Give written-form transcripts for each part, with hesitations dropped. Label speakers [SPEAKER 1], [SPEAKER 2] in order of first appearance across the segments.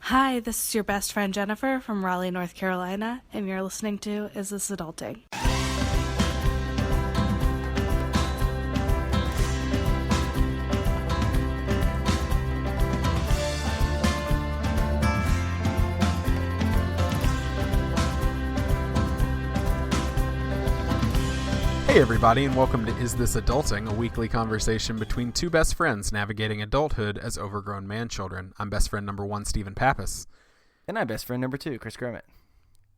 [SPEAKER 1] Hi, this is your best friend Jennifer from Raleigh, North Carolina, and you're listening to Is This Adulting?
[SPEAKER 2] Hey everybody, and welcome to Is This Adulting, a weekly conversation between two best friends navigating adulthood as overgrown man-children. I'm best friend number 1, Stephen Pappas.
[SPEAKER 3] And I'm best friend number 2, Chris Grummett.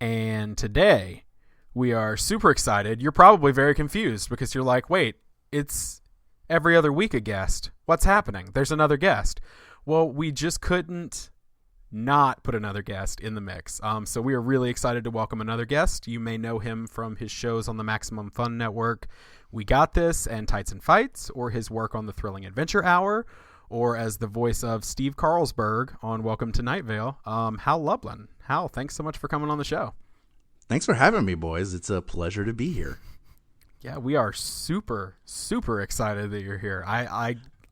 [SPEAKER 2] And today, we are super excited. You're probably very confused because you're like, wait, it's every other week a guest. What's happening? There's another guest. Well, we just couldn't not put another guest in the mix. So we are really excited to welcome another guest. You may know him from his shows on the Maximum Fun Network, We Got This and Tights and Fights, or his work on the Thrilling Adventure Hour, or as the voice of Steve Carlsberg on Welcome to Night Vale, Hal Lublin. Hal, thanks so much for coming on the show.
[SPEAKER 4] Thanks for having me, boys. It's a pleasure to be here.
[SPEAKER 2] Yeah, we are super, super excited that you're here.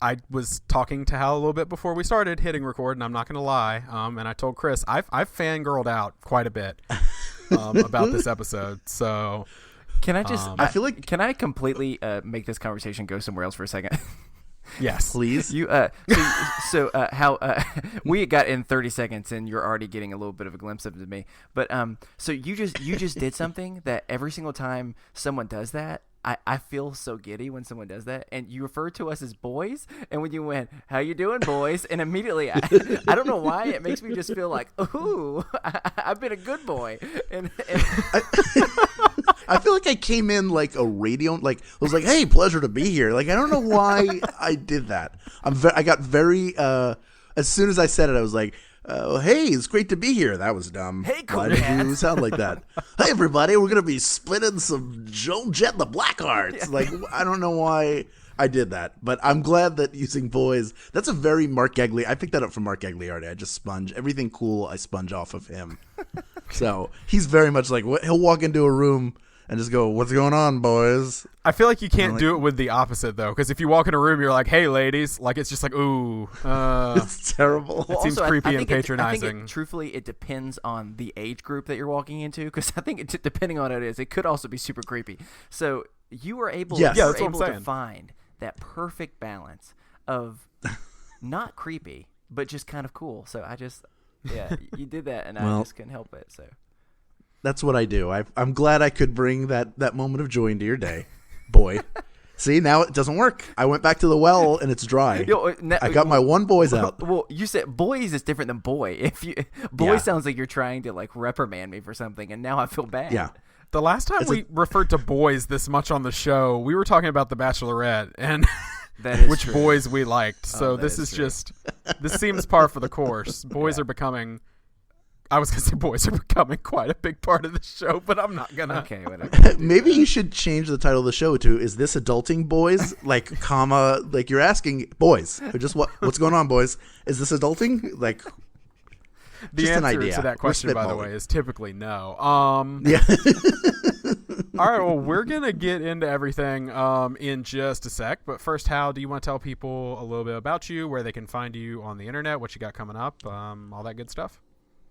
[SPEAKER 2] I was talking to Hal a little bit before we started hitting record, and I'm not going to lie. And I told Chris, I've fangirled out quite a bit about this episode. So
[SPEAKER 3] can I just,
[SPEAKER 4] I feel like,
[SPEAKER 3] can I completely make this conversation go somewhere else for a second?
[SPEAKER 2] Yes,
[SPEAKER 4] please.
[SPEAKER 3] How we got in 30 seconds, and you're already getting a little bit of a glimpse of it to me. But so you just did something that every single time someone does that, I feel so giddy when someone does that. And you refer to us as boys, and when you went, "How you doing, boys?" and immediately I don't know why it makes me just feel like, ooh, I've been a good boy. And
[SPEAKER 4] I feel like I came in like a radio, like I was like, "Hey, pleasure to be here." Like I don't know why I did that. I got very as soon as I said it, I was like, "Hey, it's great to be here." That was dumb.
[SPEAKER 3] Hey, cool
[SPEAKER 4] Why did
[SPEAKER 3] cats.
[SPEAKER 4] you sound like that? Hey, everybody, we're gonna be splitting some Joan Jett and the Blackhearts. Yeah. Like I don't know why I did that, but I'm glad that using boys. That's a very Mark Gagliardi. I picked that up from Mark Gagliardi. I just sponge everything cool. I sponge off of him. So he's very much like he'll walk into a room and just go, "What's going on, boys?"
[SPEAKER 2] I feel like you can't do it with the opposite, though, because if you walk in a room, you're like, "Hey, ladies," like it's just like, "Ooh,
[SPEAKER 4] it's terrible."
[SPEAKER 2] It seems creepy and patronizing.
[SPEAKER 3] Truthfully, it depends on the age group that you're walking into, because I think depending on what it is, it could also be super creepy. So you were able, to find that perfect balance of not creepy, but just kind of cool. So you did that, and I just couldn't help it. So.
[SPEAKER 4] That's what I do. I'm glad I could bring that moment of joy into your day, boy. See, now it doesn't work. I went back to the well and it's dry. I got my one boys out.
[SPEAKER 3] Well, you said boys is different than boy. If you sounds like you're trying to like reprimand me for something, and now I feel bad.
[SPEAKER 4] Yeah.
[SPEAKER 2] The last time we referred to boys this much on the show, we were talking about The Bachelorette and which
[SPEAKER 3] true.
[SPEAKER 2] Boys we liked. So this seems par for the course. Boys are becoming. I was going to say boys are becoming quite a big part of the show, but I'm not going to.
[SPEAKER 3] Okay, whatever.
[SPEAKER 4] Maybe you should change the title of the show to "Is This Adulting, Boys?" Like, comma, like you're asking boys. Or just what's going on, boys? Is this adulting? Like,
[SPEAKER 2] the
[SPEAKER 4] just
[SPEAKER 2] answer
[SPEAKER 4] an idea
[SPEAKER 2] to that question, by the way, is typically no.
[SPEAKER 4] Yeah.
[SPEAKER 2] All right, well, we're going to get into everything in just a sec. But first, Hal, do you want to tell people a little bit about you, where they can find you on the internet, what you got coming up, all that good stuff?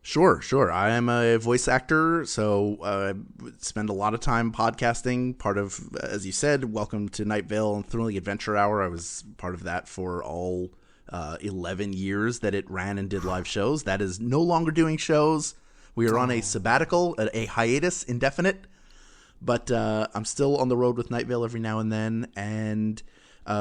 [SPEAKER 4] Sure. I am a voice actor, so I spend a lot of time podcasting. Part of, as you said, Welcome to Night Vale and Thrilling Adventure Hour. I was part of that for all 11 years that it ran and did live shows. That is no longer doing shows. We are on a sabbatical, a hiatus, indefinite. But I'm still on the road with Night Vale every now and then, and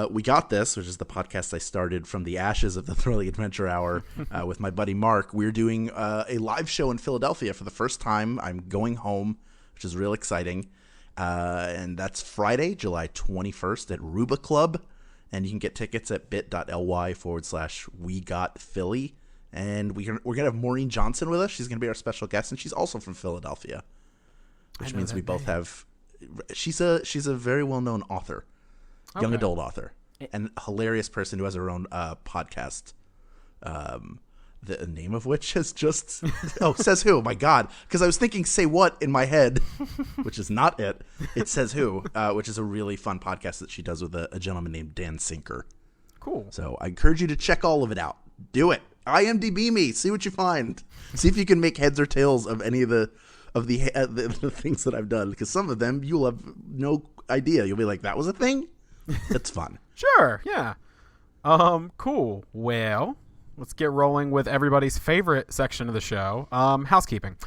[SPEAKER 4] We Got This, which is the podcast I started from the ashes of the Thrilling Adventure Hour with my buddy Mark. We're doing a live show in Philadelphia for the first time. I'm going home, which is real exciting. And that's Friday, July 21st at Ruba Club. And you can get tickets at bit.ly/WeGotPhilly. And we're going to have Maureen Johnson with us. She's going to be our special guest, and she's also from Philadelphia, which means we both have. She's a very well-known author. Young adult author and hilarious person who has her own podcast, the name of which is just Says Who. My God, because I was thinking Say What in my head, which is not it. It Says Who, which is a really fun podcast that she does with a gentleman named Dan Sinker.
[SPEAKER 2] Cool.
[SPEAKER 4] So I encourage you to check all of it out. Do it. IMDb me. See what you find. See if you can make heads or tails of any of the things that I've done. Because some of them you'll have no idea. You'll be like, that was a thing? That's fun.
[SPEAKER 2] Sure, yeah. Cool. Well, let's get rolling with everybody's favorite section of the show, housekeeping.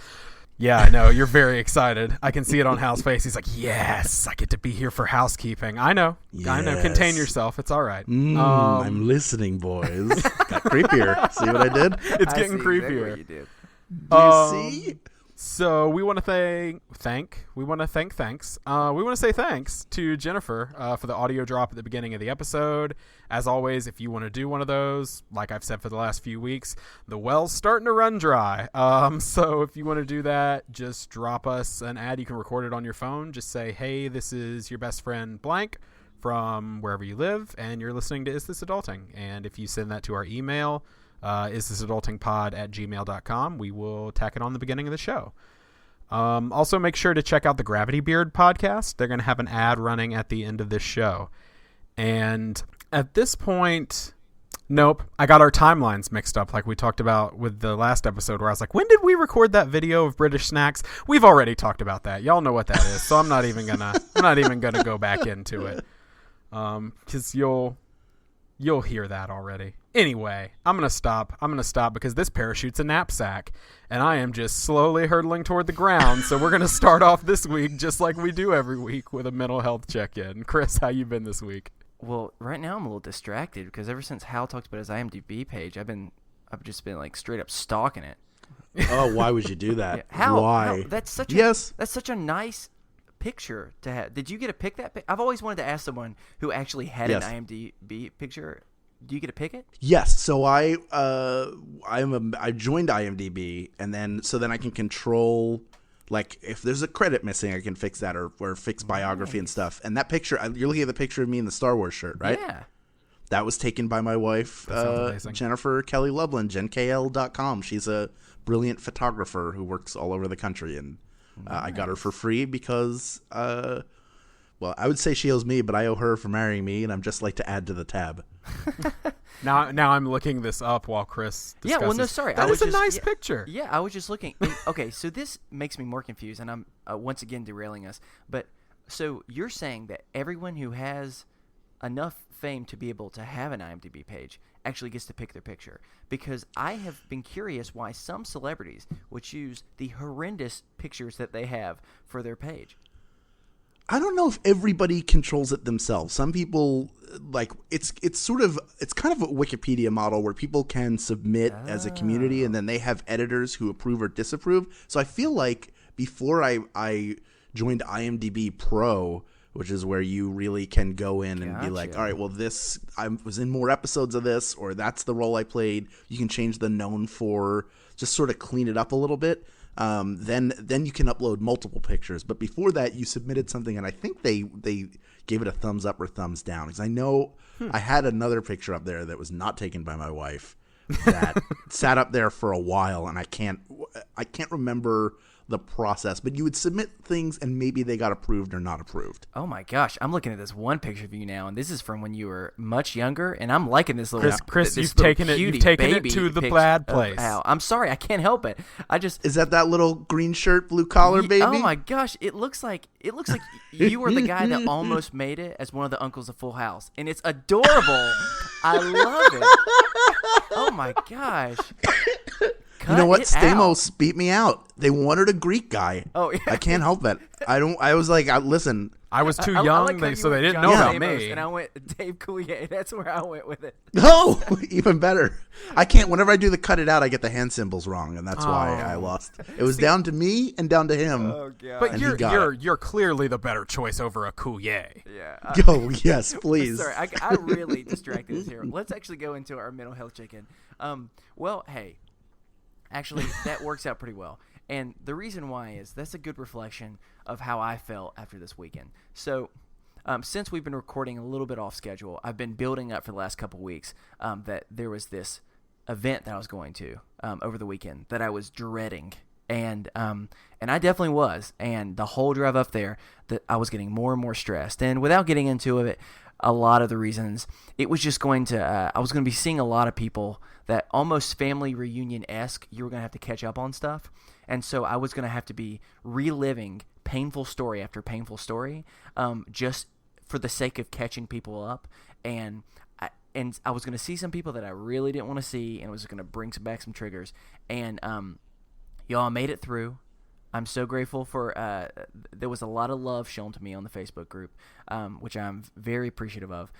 [SPEAKER 2] Yeah, I know. You're very excited. I can see it on Hal's face. He's like, yes, I get to be here for housekeeping. I know.
[SPEAKER 4] Yes.
[SPEAKER 2] I know. Contain yourself. It's all right.
[SPEAKER 4] I'm listening, boys. Got creepier. See what I did?
[SPEAKER 2] It's
[SPEAKER 3] I
[SPEAKER 2] getting
[SPEAKER 3] see
[SPEAKER 2] creepier.
[SPEAKER 3] exactly what you did.
[SPEAKER 4] Do you see?
[SPEAKER 2] So we want to thanks. We want to say thanks to Jennifer for the audio drop at the beginning of the episode. As always, if you want to do one of those, like I've said for the last few weeks, the well's starting to run dry. So if you want to do that, just drop us an ad. You can record it on your phone. Just say, hey, this is your best friend blank from wherever you live, and you're listening to Is This Adulting? And if you send that to our email, isthisadultingpod@gmail.com, we will tack it on the beginning of the show. Also, make sure to check out the Gravity Beard podcast. They're going to have an ad running at the end of this show. And at this point, nope, I got our timelines mixed up like we talked about with the last episode where I was like, when did we record that video of British snacks? We've already talked about that. Y'all know what that is, so I'm not even gonna go back into it. Because you'll hear that already. Anyway, I'm going to stop because this parachute's a knapsack, and I am just slowly hurtling toward the ground. So we're going to start off this week just like we do every week with a mental health check-in. Chris, how you been this week?
[SPEAKER 3] Well, right now I'm a little distracted because ever since Hal talked about his IMDb page, I've just been like straight up stalking it.
[SPEAKER 4] Oh, why would you do that?
[SPEAKER 3] Yeah. Hal,
[SPEAKER 4] Why?
[SPEAKER 3] that's such a nice picture to have. Did you get to pick that? I've always wanted to ask someone who actually had an IMDb picture. Do you get to pick it?
[SPEAKER 4] Yes. So I joined IMDb, and then I can control, like, if there's a credit missing, I can fix that or fix biography and stuff. And that picture, you're looking at the picture of me in the Star Wars shirt, right?
[SPEAKER 3] Yeah.
[SPEAKER 4] That was taken by my wife, Jennifer Kelly Lublin, GenKL.com. She's a brilliant photographer who works all over the country, and I got her for free because, I would say she owes me, but I owe her for marrying me, and I'm just like to add to the tab.
[SPEAKER 2] Now I'm looking this up while Chris discusses.
[SPEAKER 3] Yeah, well, no, sorry.
[SPEAKER 2] That is a nice picture.
[SPEAKER 3] Yeah, I was just looking. Okay, so this makes me more confused, and I'm once again derailing us. But so you're saying that everyone who has enough fame to be able to have an IMDb page actually gets to pick their picture? Because I have been curious why some celebrities would choose the horrendous pictures that they have for their page.
[SPEAKER 4] I don't know if everybody controls it themselves. Some people, like, it's kind of a Wikipedia model where people can submit as a community, and then they have editors who approve or disapprove. So I feel like before I joined IMDb Pro, which is where you really can go in and be like, all right, well, I was in more episodes of this, or that's the role I played. You can change the known for, just sort of clean it up a little bit. Then you can upload multiple pictures. But before that, you submitted something, and I think they gave it a thumbs up or thumbs down. Because I know I had another picture up there that was not taken by my wife that sat up there for a while, and I can't remember the process. But you would submit things, and maybe they got approved or not approved.
[SPEAKER 3] Oh my gosh, I'm looking at this one picture of you now, and this is from when you were much younger, and I'm liking this little
[SPEAKER 2] Chris, you've taken it to the bad place.
[SPEAKER 3] I'm sorry, I can't help it.
[SPEAKER 4] Is that little green shirt, blue collar baby?
[SPEAKER 3] Oh my gosh, it looks like you were the guy that almost made it as one of the uncles of Full House, and it's adorable. I love it. Oh my gosh.
[SPEAKER 4] You know what? Stamos beat me out. They wanted a Greek guy.
[SPEAKER 3] Oh, yeah.
[SPEAKER 4] I can't help it. I was like, listen.
[SPEAKER 2] I was too young, so they didn't know about me.
[SPEAKER 3] And I went Dave Coulier. That's where I went with it.
[SPEAKER 4] Oh, even better. I can't. Whenever I do the cut it out, I get the hand symbols wrong, and that's why I lost. It was down to me and down to him.
[SPEAKER 3] Oh god.
[SPEAKER 2] But you're clearly the better choice over a Coulier.
[SPEAKER 3] Yeah.
[SPEAKER 4] Oh yes, please.
[SPEAKER 3] Sorry, I really distracted us here. Let's actually go into our mental health check-in. Well, hey. Actually, that works out pretty well. And the reason why is that's a good reflection of how I felt after this weekend. So since we've been recording a little bit off schedule, I've been building up for the last couple weeks that there was this event that I was going to over the weekend that I was dreading And I definitely was. And the whole drive up there, that I was getting more and more stressed. And without getting into it, a lot of the reasons, it was just going to, I was going to be seeing a lot of people that almost family reunion-esque, you were going to have to catch up on stuff. And so I was going to have to be reliving painful story after painful story, just for the sake of catching people up. And I was going to see some people that I really didn't want to see, and it was going to bring back some triggers. And y'all made it through. I'm so grateful for there was a lot of love shown to me on the Facebook group, which I'm very appreciative of,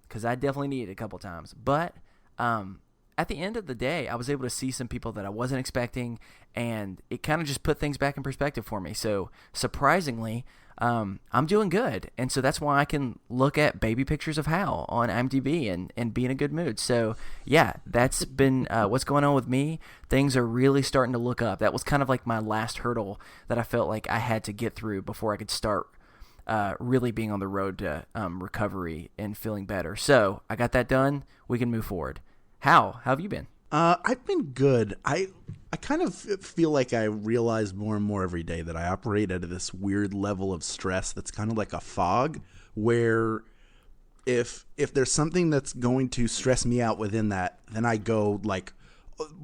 [SPEAKER 3] because I definitely needed it a couple times. But at the end of the day, I was able to see some people that I wasn't expecting, and it kind of just put things back in perspective for me. So surprisingly, I'm doing good. And so that's why I can look at baby pictures of Hal on IMDb and be in a good mood. So yeah, that's been what's going on with me. Things are really starting to look up. That was kind of like my last hurdle that I felt like I had to get through before I could start really being on the road to recovery and feeling better. So I got that done. We can move forward. How have you been?
[SPEAKER 4] I've been good. I kind of feel like I realize more and more every day that I operate at this weird level of stress that's kind of like a fog, where if there's something that's going to stress me out within that, then I go like,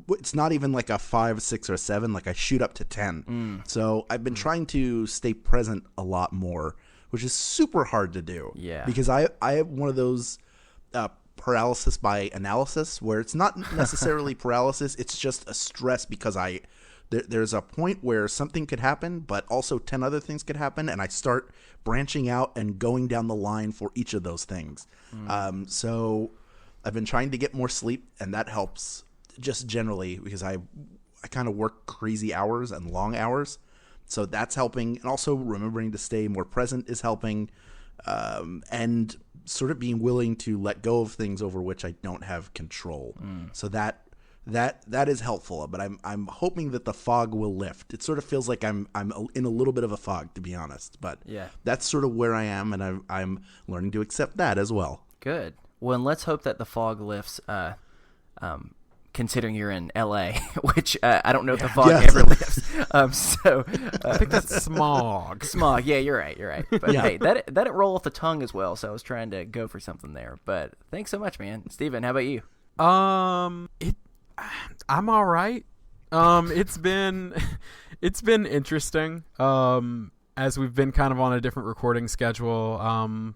[SPEAKER 4] it's not even like a 5, 6, or 7, like I shoot up to 10. So I've been trying to stay present a lot more, which is super hard to do.
[SPEAKER 3] Yeah.
[SPEAKER 4] Because I have one of those paralysis by analysis, where it's not necessarily paralysis, it's just a stress because there's a point where something could happen, but also 10 other things could happen, and I start branching out and going down the line for each of those things. So I've been trying to get more sleep, and that helps just generally because I kind of work crazy hours and long hours, so that's helping. And also remembering to stay more present is helping, and sort of being willing to let go of things over which I don't have control. So that is helpful, but I'm hoping that the fog will lift. It sort of feels like I'm in a little bit of a fog, to be honest, but
[SPEAKER 3] yeah,
[SPEAKER 4] that's sort of where I am, and I'm learning to accept that as well.
[SPEAKER 3] Good. Well, and let's hope that the fog lifts, considering you're in LA, which I don't know if the fog ever lifts. So
[SPEAKER 2] I think that's smog.
[SPEAKER 3] Smog. Yeah, you're right. But
[SPEAKER 4] Yeah.
[SPEAKER 3] hey, that didn't roll off the tongue as well, so I was trying to go for something there. But thanks so much, man. Steven, how about you?
[SPEAKER 2] I'm all right. It's been interesting. As we've been kind of on a different recording schedule,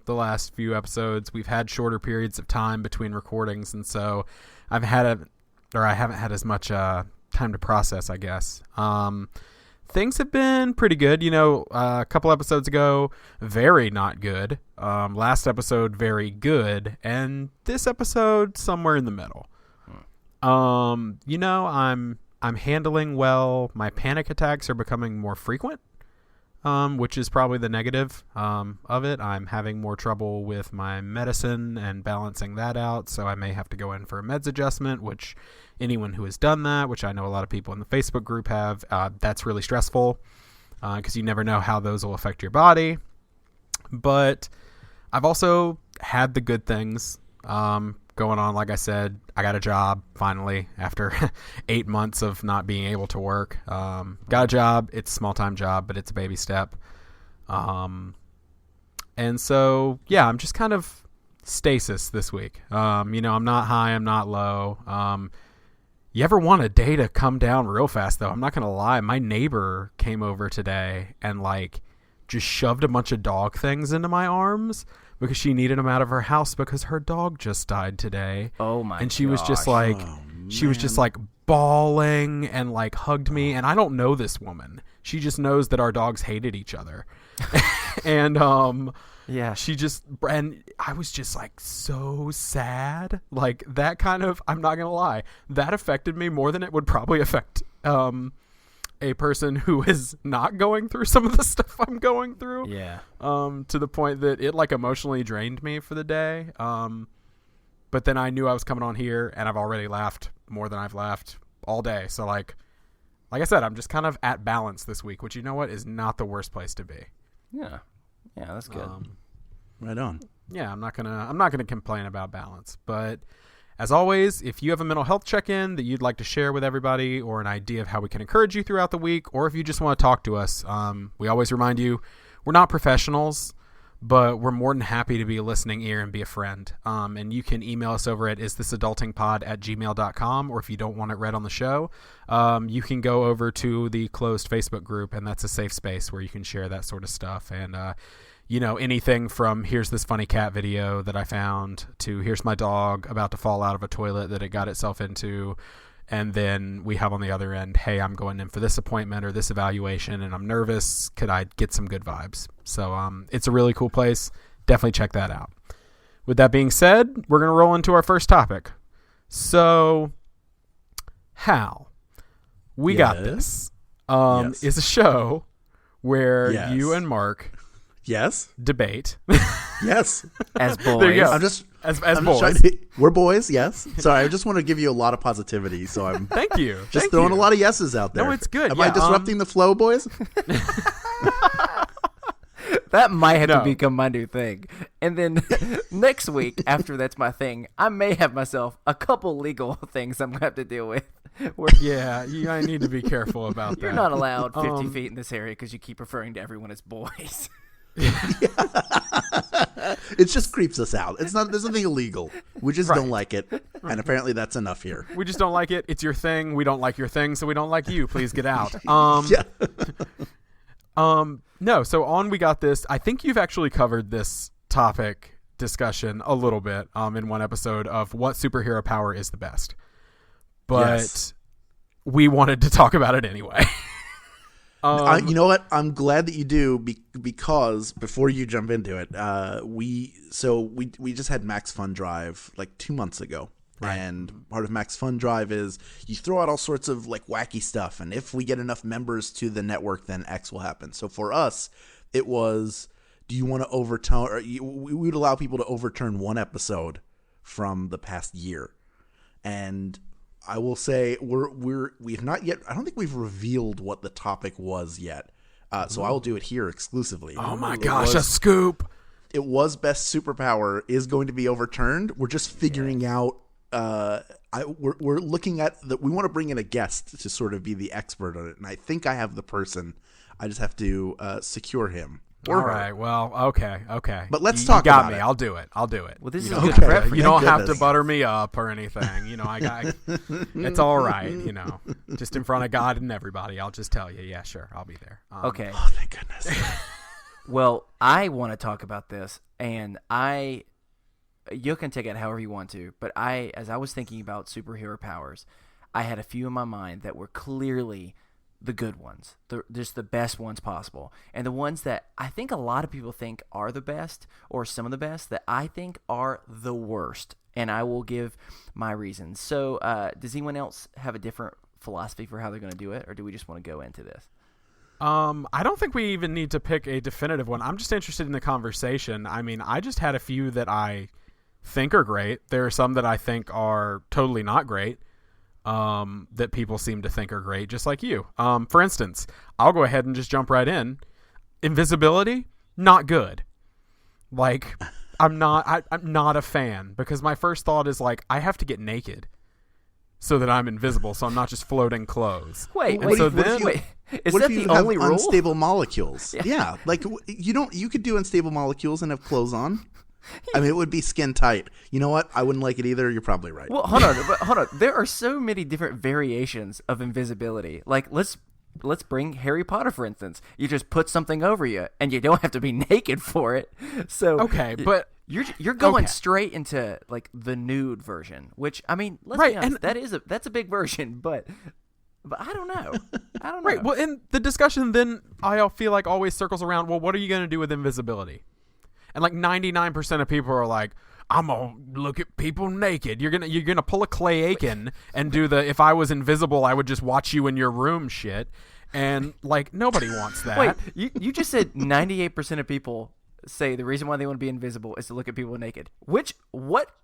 [SPEAKER 2] the last few episodes, we've had shorter periods of time between recordings, and so I haven't had as much time to process, I guess. Things have been pretty good. A couple episodes ago, very not good. Last episode, very good. And this episode, somewhere in the middle. I'm handling well. My panic attacks are becoming more frequent, which is probably the negative of it. I'm having more trouble with my medicine and balancing that out, so I may have to go in for a meds adjustment, which anyone who has done that, which I know a lot of people in the Facebook group have, that's really stressful because you never know how those will affect your body. But I've also had the good things going on. Like I said, I got a job finally after 8 months of not being able to work. Got a job. It's a small-time job, but it's a baby step. And so, yeah, I'm just kind of stasis this week. I'm not high. I'm not low. You ever want a day to come down real fast, though? I'm not going to lie. My neighbor came over today and, just shoved a bunch of dog things into my arms because she needed them out of her house because her dog just died today.
[SPEAKER 3] Oh, my
[SPEAKER 2] And she was just
[SPEAKER 4] she
[SPEAKER 2] was just bawling and hugged me. And I don't know this woman. She just knows that our dogs hated each other. And
[SPEAKER 3] Yeah.
[SPEAKER 2] and I was just so sad. That kind of, I'm not going to lie, that affected me more than it would probably affect a person who is not going through some of the stuff I'm going through.
[SPEAKER 3] Yeah.
[SPEAKER 2] To the point that it emotionally drained me for the day. But then I knew I was coming on here, and I've already laughed more than I've laughed all day. So like I said, I'm just kind of at balance this week, which is not the worst place to be.
[SPEAKER 3] Yeah. Yeah, that's good.
[SPEAKER 4] Right on.
[SPEAKER 2] Yeah, I'm not gonna complain about balance, but As always, if you have a mental health check-in that you'd like to share with everybody, or an idea of how we can encourage you throughout the week, or if you just want to talk to us, we always remind you we're not professionals, but we're more than happy to be a listening ear and be a friend. And you can email us over at isthisadultingpod@gmail.com, or if you don't want it read on the show, you can go over to the closed Facebook group, and that's a safe space where you can share that sort of stuff. And, anything from here's this funny cat video that I found to here's my dog about to fall out of a toilet that it got itself into. And then we have on the other end, hey, I'm going in for this appointment or this evaluation and I'm nervous. Could I get some good vibes? So it's a really cool place. Definitely check that out. With that being said, we're going to roll into our first topic. So, Hal, We Got This is a show where you and Mark debate.
[SPEAKER 4] Yes.
[SPEAKER 3] As boys.
[SPEAKER 2] There you go.
[SPEAKER 4] I'm just
[SPEAKER 2] boys.
[SPEAKER 4] We're boys, yes. Sorry, I just want to give you a lot of positivity, so I'm
[SPEAKER 2] Thank you.
[SPEAKER 4] just throwing a lot of yeses out there.
[SPEAKER 2] No, it's good.
[SPEAKER 4] Am I disrupting the flow, boys?
[SPEAKER 3] That might have to become my new thing. And then next week, after that's my thing, I may have myself a couple legal things I'm going to have to deal with.
[SPEAKER 2] I need to be careful about that.
[SPEAKER 3] You're not allowed 50 feet in this area because you keep referring to everyone as boys.
[SPEAKER 4] It just creeps us out. There's nothing illegal. We just don't like it, and apparently that's enough here.
[SPEAKER 2] We just don't like it. It's your thing. We don't like your thing, so we don't like you. Please get out. No. So on We Got This. I think you've actually covered this topic discussion a little bit in one episode of what superhero power is the best, but we wanted to talk about it anyway.
[SPEAKER 4] You know what? I'm glad that you do because before you jump into it, we just had Max Fun Drive like 2 months ago. Right. And part of Max Fun Drive is you throw out all sorts of like wacky stuff. And if we get enough members to the network, then X will happen. So for us, it was, do you want to overturn, or we would allow people to overturn one episode from the past year. And I will say we've not yet, I don't think we've revealed what the topic was yet. So I will do it here exclusively.
[SPEAKER 2] Oh my gosh, a scoop.
[SPEAKER 4] It was best superpower is going to be overturned. We're just figuring out, we're looking at that. We want to bring in a guest to sort of be the expert on it. And I think I have the person. I just have to secure him.
[SPEAKER 2] All right. Well, okay.
[SPEAKER 4] But let's talk
[SPEAKER 2] you got
[SPEAKER 4] about
[SPEAKER 2] me.
[SPEAKER 4] it.
[SPEAKER 2] I'll do it.
[SPEAKER 3] Well, this is a
[SPEAKER 2] don't
[SPEAKER 3] good
[SPEAKER 2] have
[SPEAKER 3] prep
[SPEAKER 2] to-
[SPEAKER 3] for
[SPEAKER 2] You
[SPEAKER 3] you.
[SPEAKER 2] don't have to
[SPEAKER 4] goodness.
[SPEAKER 2] butter me up or anything. It's all right. Just in front of God and everybody. I'll just tell you. Yeah, sure. I'll be there.
[SPEAKER 3] Okay.
[SPEAKER 4] Oh, thank goodness.
[SPEAKER 3] Well, I want to talk about this, and you can take it however you want to, but as I was thinking about superhero powers, I had a few in my mind that were clearly the good ones, just the best ones possible, and the ones that I think a lot of people think are the best, or some of the best, that I think are the worst, and I will give my reasons. So does anyone else have a different philosophy for how they're going to do it, or do we just want to go into this?
[SPEAKER 2] I don't think we even need to pick a definitive one. I'm just interested in the conversation. I mean, I just had a few that I think are great. There are some that I think are totally not great, that people seem to think are great, just like you. For instance, I'll go ahead and just jump right in. Invisibility, not good. Like, I'm not a fan, because my first thought is like, I have to get naked so that I'm invisible, so I'm not just floating clothes.
[SPEAKER 3] Wait.
[SPEAKER 2] Is
[SPEAKER 4] What
[SPEAKER 3] Is that
[SPEAKER 4] if you
[SPEAKER 3] the only
[SPEAKER 4] have
[SPEAKER 3] rule?
[SPEAKER 4] unstable molecules? Yeah, like you could do unstable molecules and have clothes on. I mean, it would be skin tight. You know what? I wouldn't like it either. You're probably right.
[SPEAKER 3] Well, hold on. There are so many different variations of invisibility. Like, let's bring Harry Potter, for instance. You just put something over you, and you don't have to be naked for it. So
[SPEAKER 2] Okay, but
[SPEAKER 3] you're going
[SPEAKER 2] okay.
[SPEAKER 3] straight into like the nude version, which, I mean, let's
[SPEAKER 2] Right,
[SPEAKER 3] be honest,
[SPEAKER 2] and-
[SPEAKER 3] that's a big version, but I don't know.
[SPEAKER 2] Right. Well, and the discussion then I feel like always circles around, well, what are you going to do with invisibility? And like 99% of people are like, I'm going to look at people naked. You're going to pull a Clay Aiken and do the, if I was invisible, I would just watch you in your room shit. And like, nobody wants that.
[SPEAKER 3] Wait, you just said 98% of people say the reason why they want to be invisible is to look at people naked. What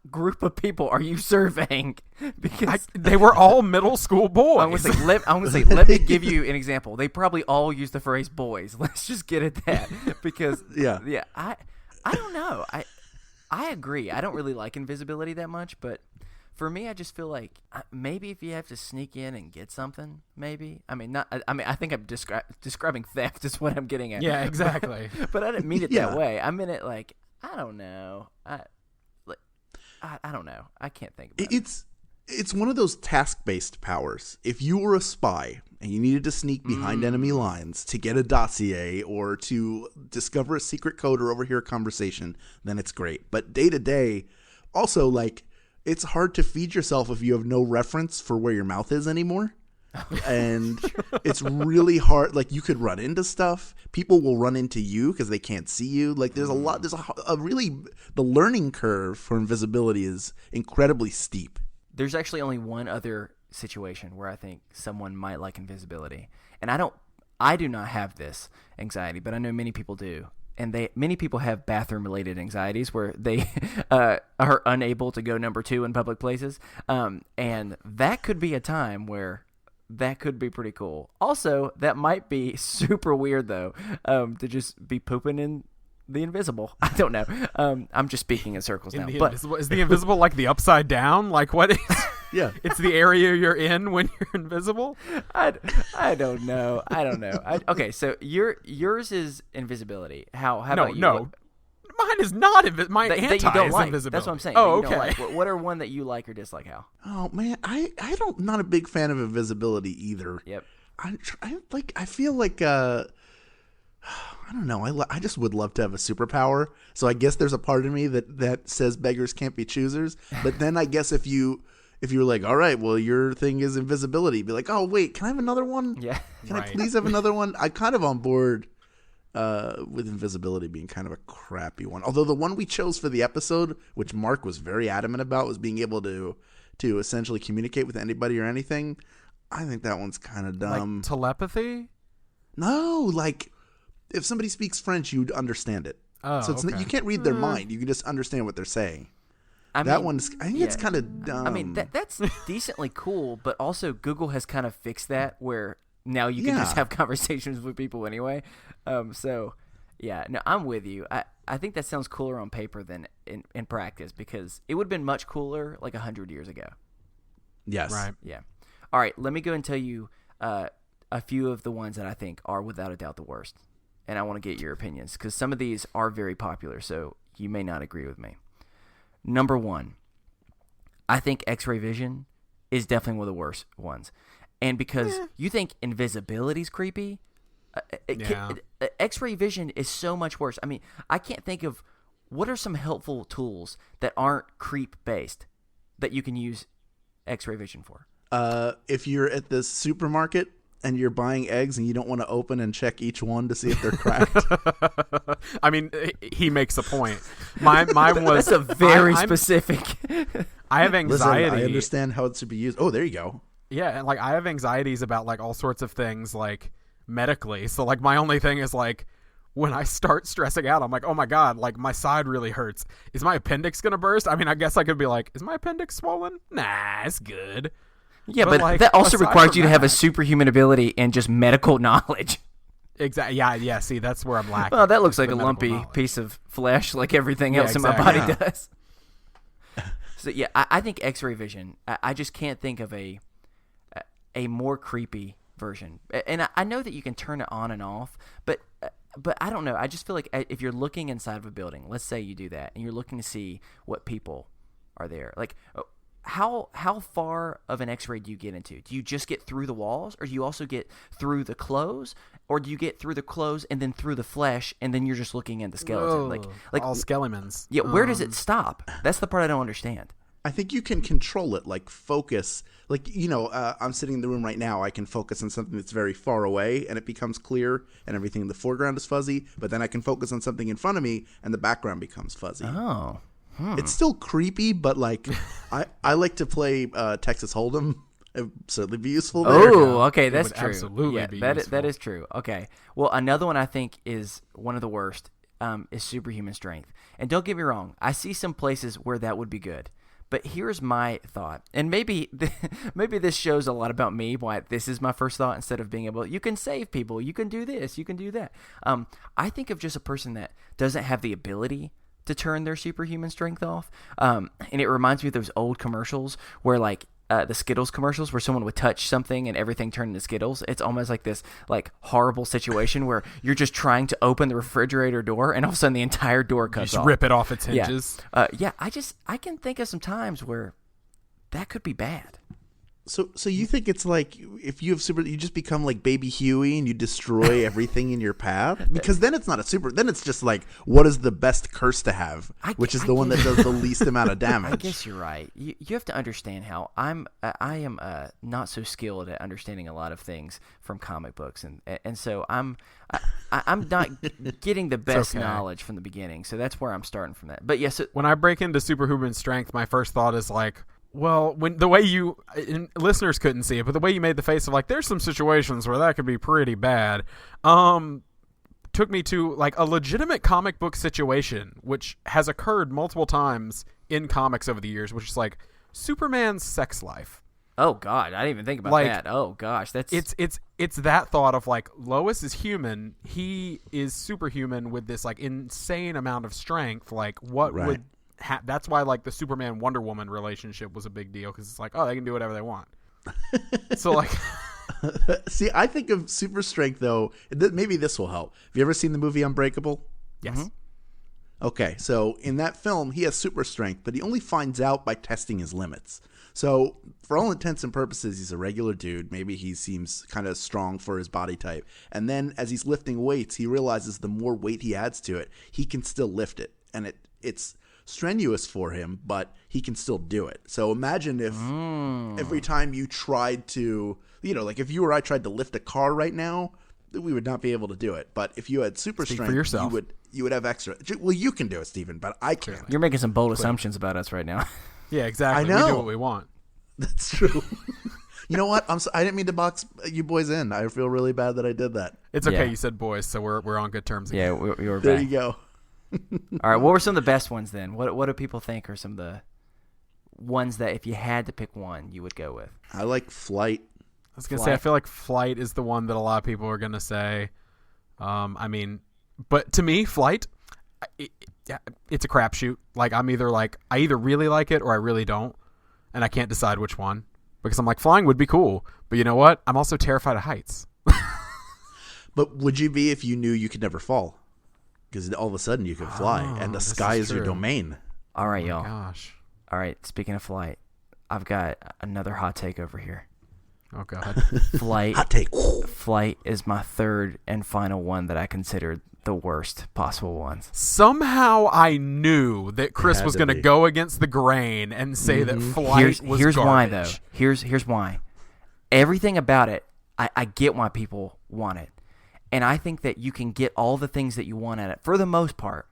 [SPEAKER 3] group of people are you surveying? Because
[SPEAKER 2] they were all middle school boys.
[SPEAKER 3] I'm gonna say, let me give you an example. They probably all use the phrase "boys." Let's just get at that, because yeah. I don't know. I agree. I don't really like invisibility that much, but For me, I just feel like maybe if you have to sneak in and get something, maybe. I mean, not. I mean, I think I'm describing theft is what I'm getting at.
[SPEAKER 2] Yeah, exactly.
[SPEAKER 3] But I didn't mean it that way. I meant it like I don't know. I don't know. I can't think about it.
[SPEAKER 4] It's one of those task-based powers. If you were a spy and you needed to sneak behind enemy lines to get a dossier or to discover a secret code or overhear a conversation, then it's great. But day to day, also, like, it's hard to feed yourself if you have no reference for where your mouth is anymore. And it's really hard. Like, you could run into stuff. People will run into you because they can't see you. Like, there's a really, the learning curve for invisibility is incredibly steep.
[SPEAKER 3] There's actually only one other situation where I think someone might like invisibility. And I do not have this anxiety, but I know many people do. And many people have bathroom-related anxieties where they are unable to go number 2 in public places. And that could be a time where that could be pretty cool. Also, that might be super weird, though, to just be pooping in the invisible. I don't know. I'm just speaking in circles now. But
[SPEAKER 2] is the invisible like the upside down? Like what is?
[SPEAKER 4] Yeah,
[SPEAKER 2] it's the area you're in when you're invisible.
[SPEAKER 3] I don't know. Okay, so yours is invisibility. How about you?
[SPEAKER 2] No, mine is not invisible. My anti
[SPEAKER 3] that you don't
[SPEAKER 2] is
[SPEAKER 3] like.
[SPEAKER 2] invisibility.
[SPEAKER 3] That's what I'm saying.
[SPEAKER 2] Oh,
[SPEAKER 3] that you don't
[SPEAKER 2] okay.
[SPEAKER 3] like. What are one that you like or dislike, Hal?
[SPEAKER 4] Oh man, I'm not a big fan of invisibility either.
[SPEAKER 3] Yep.
[SPEAKER 4] I feel like I don't know. I just would love to have a superpower. So I guess there's a part of me that says beggars can't be choosers. But then I guess if you were like, all right, well, your thing is invisibility, be like, oh wait, can I have another one?
[SPEAKER 3] Yeah.
[SPEAKER 4] Can I please have another one? I'm kind of on board with invisibility being kind of a crappy one. Although the one we chose for the episode, which Mark was very adamant about, was being able to essentially communicate with anybody or anything. I think that one's kind of dumb.
[SPEAKER 2] Like telepathy?
[SPEAKER 4] No, like if somebody speaks French, you'd understand it.
[SPEAKER 2] Oh,
[SPEAKER 4] so
[SPEAKER 2] okay.
[SPEAKER 4] You can't read their mind. You can just understand what they're saying. I think it's kind of dumb.
[SPEAKER 3] I mean, that's decently cool, but also Google has kind of fixed that where now you can just have conversations with people anyway. So, yeah, no, I'm with you. I think that sounds cooler on paper than in practice because it would have been much cooler like 100 years ago.
[SPEAKER 4] Yes.
[SPEAKER 2] Right.
[SPEAKER 3] Yeah. All right, let me go and tell you a few of the ones that I think are without a doubt the worst. And I want to get your opinions because some of these are very popular, so you may not agree with me. Number 1, I think X-ray vision is definitely one of the worst ones. And because you think invisibility is creepy, X-ray vision is so much worse. I mean, I can't think of what are some helpful tools that aren't creep-based that you can use X-ray vision for.
[SPEAKER 4] If you're at the supermarket and you're buying eggs and you don't want to open and check each one to see if they're cracked.
[SPEAKER 2] I mean, he makes a point. Mine was...
[SPEAKER 3] That's a very specific...
[SPEAKER 2] I have anxiety.
[SPEAKER 4] Listen, I understand how it should be used. Oh, there you go.
[SPEAKER 2] Yeah, and like I have anxieties about like all sorts of things like medically. So like my only thing is like when I start stressing out, I'm like, oh my God, like my side really hurts. Is my appendix going to burst? I mean, I guess I could be like, is my appendix swollen? Nah, it's good.
[SPEAKER 3] Yeah, but
[SPEAKER 2] like,
[SPEAKER 3] that also requires you to have a superhuman ability and just medical knowledge.
[SPEAKER 2] Exactly. Yeah. See, that's where I'm lacking.
[SPEAKER 3] Well, that looks like a lumpy piece of flesh, like everything else in my body does. So yeah, I think X-ray vision. I just can't think of a more creepy version. And I know that you can turn it on and off, but I don't know. I just feel like if you're looking inside of a building, let's say you do that, and you're looking to see what people are there, like. How far of an X-ray do you get into? Do you just get through the walls, or do you also get through the clothes, or do you get through the clothes and then through the flesh, and then you're just looking at the skeleton? Like
[SPEAKER 2] all skeletons.
[SPEAKER 3] Yeah, where does it stop? That's the part I don't understand.
[SPEAKER 4] I think you can control it, like focus. Like, I'm sitting in the room right now. I can focus on something that's very far away, and it becomes clear, and everything in the foreground is fuzzy. But then I can focus on something in front of me, and the background becomes fuzzy.
[SPEAKER 3] Oh.
[SPEAKER 4] It's still creepy, but like I like to play Texas Hold'em. It would certainly be useful there.
[SPEAKER 3] Oh, okay, that's true.
[SPEAKER 2] Absolutely, be useful.
[SPEAKER 3] That is true. Okay, well, another one I think is one of the worst is superhuman strength. And don't get me wrong, I see some places where that would be good. But here's my thought, and maybe this shows a lot about me. Why this is my first thought instead of being able, you can save people, you can do this, you can do that. I think of just a person that doesn't have the ability to turn their superhuman strength off. And it reminds me of those old commercials where like the Skittles commercials where someone would touch something and everything turned into Skittles. It's almost like this like horrible situation where you're just trying to open the refrigerator door and all of a sudden the entire door cuts off.
[SPEAKER 2] Rip it off its hinges.
[SPEAKER 3] Yeah. I can think of some times where that could be bad.
[SPEAKER 4] So you think it's like if you have you just become like Baby Huey and you destroy everything in your path? Because then it's not a super. Then it's just like, what is the best curse to have, which is the one that does the least amount of damage.
[SPEAKER 3] I guess you're right. You have to understand how I am not so skilled at understanding a lot of things from comic books, and so I'm not getting the best knowledge from the beginning. So that's where I'm starting from that. But yes,
[SPEAKER 2] when I break into superhuman strength, my first thought is like, well, when the way you listeners couldn't see it, but the way you made the face of like, there's some situations where that could be pretty bad, took me to like a legitimate comic book situation, which has occurred multiple times in comics over the years, which is like Superman's sex life.
[SPEAKER 3] Oh God, I didn't even think about that. Oh gosh, that's
[SPEAKER 2] it's that thought of like Lois is human, he is superhuman with this like insane amount of strength. Like what would that's why like the Superman Wonder Woman relationship was a big deal, because it's like, oh, they can do whatever they want. So like,
[SPEAKER 4] see, I think of super strength though. Maybe this will help. Have you ever seen the movie Unbreakable?
[SPEAKER 2] Yes. Mm-hmm.
[SPEAKER 4] Okay, so in that film, he has super strength, but he only finds out by testing his limits. So for all intents and purposes, he's a regular dude. Maybe he seems kind of strong for his body type. And then as he's lifting weights, he realizes the more weight he adds to it, he can still lift it. And it's strenuous for him, but he can still do it. So imagine if every time you tried to, like if you or I tried to lift a car right now, we would not be able to do it. But if you had super
[SPEAKER 2] Speak
[SPEAKER 4] strength,
[SPEAKER 2] for yourself.
[SPEAKER 4] you would have extra. Well, you can do it, Stephen, but I can't.
[SPEAKER 3] You're making some bold assumptions about us right now.
[SPEAKER 2] Yeah, exactly.
[SPEAKER 4] I know.
[SPEAKER 2] We do what we want.
[SPEAKER 4] That's true. You know what? I didn't mean to box you boys in. I feel really bad that I did that.
[SPEAKER 2] It's okay.
[SPEAKER 3] Yeah.
[SPEAKER 2] You said boys, so we're on good terms again.
[SPEAKER 3] Yeah, we were
[SPEAKER 4] There
[SPEAKER 3] back.
[SPEAKER 4] you go.
[SPEAKER 3] All right, what were some of the best ones then? What do people think are some of the ones that if you had to pick one, you would go with?
[SPEAKER 4] I like Flight.
[SPEAKER 2] I was going to say, I feel like Flight is the one that a lot of people are going to say. But to me, Flight, it's a crapshoot. Like I either really like it or I really don't, and I can't decide which one, because I'm like, flying would be cool, but you know what? I'm also terrified of heights.
[SPEAKER 4] But would you be if you knew you could never fall? Because all of a sudden you could fly, and the sky is your domain.
[SPEAKER 3] All right,
[SPEAKER 2] Oh
[SPEAKER 3] y'all.
[SPEAKER 2] my gosh.
[SPEAKER 3] All right, speaking of Flight, I've got another hot take over here.
[SPEAKER 2] Oh god.
[SPEAKER 3] Flight.
[SPEAKER 4] Hot take.
[SPEAKER 3] Flight is my third and final one that I considered the worst possible ones.
[SPEAKER 2] Somehow I knew that Chris
[SPEAKER 4] had
[SPEAKER 2] was
[SPEAKER 4] to
[SPEAKER 2] going to
[SPEAKER 4] be.
[SPEAKER 2] go against the grain and say that Flight was
[SPEAKER 3] here's why
[SPEAKER 2] garbage.
[SPEAKER 3] though. Here's why. Everything about it, I get why people want it. And I think that you can get all the things that you want at it, for the most part,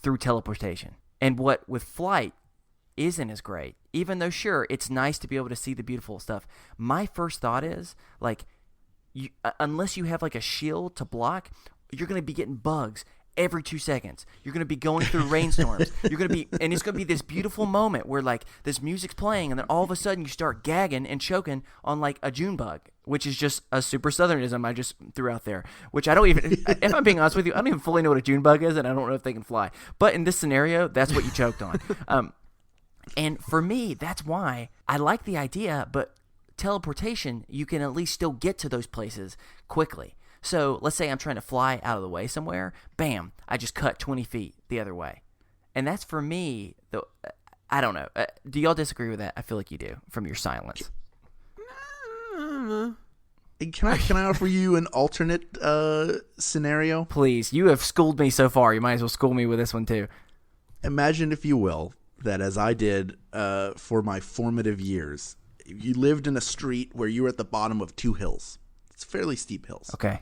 [SPEAKER 3] through teleportation. And what with Flight isn't as great, even though, sure, it's nice to be able to see the beautiful stuff. My first thought is, like, unless you have, like, a shield to block, you're going to be getting bugs every 2 seconds. You're going to be going through rainstorms. You're going to be, and it's going to be this beautiful moment where, like, this music's playing, and then all of a sudden you start gagging and choking on, like, a June bug, which is just a super southernism I just threw out there, which I don't even, if I'm being honest with you, I don't even fully know what a June bug is, and I don't know if they can fly. But in this scenario, that's what you choked on. And for me, that's why I like the idea, but teleportation, you can at least still get to those places quickly. So let's say I'm trying to fly out of the way somewhere. Bam, I just cut 20 feet the other way. And that's for me, I don't know. Do y'all disagree with that? I feel like you do from your silence.
[SPEAKER 4] Can I offer you an alternate scenario?
[SPEAKER 3] Please, you have schooled me so far. You might as well school me with this one too.
[SPEAKER 4] Imagine, if you will, that as I did for my formative years, you lived in a street where you were at the bottom of two hills. It's fairly steep hills.
[SPEAKER 3] Okay.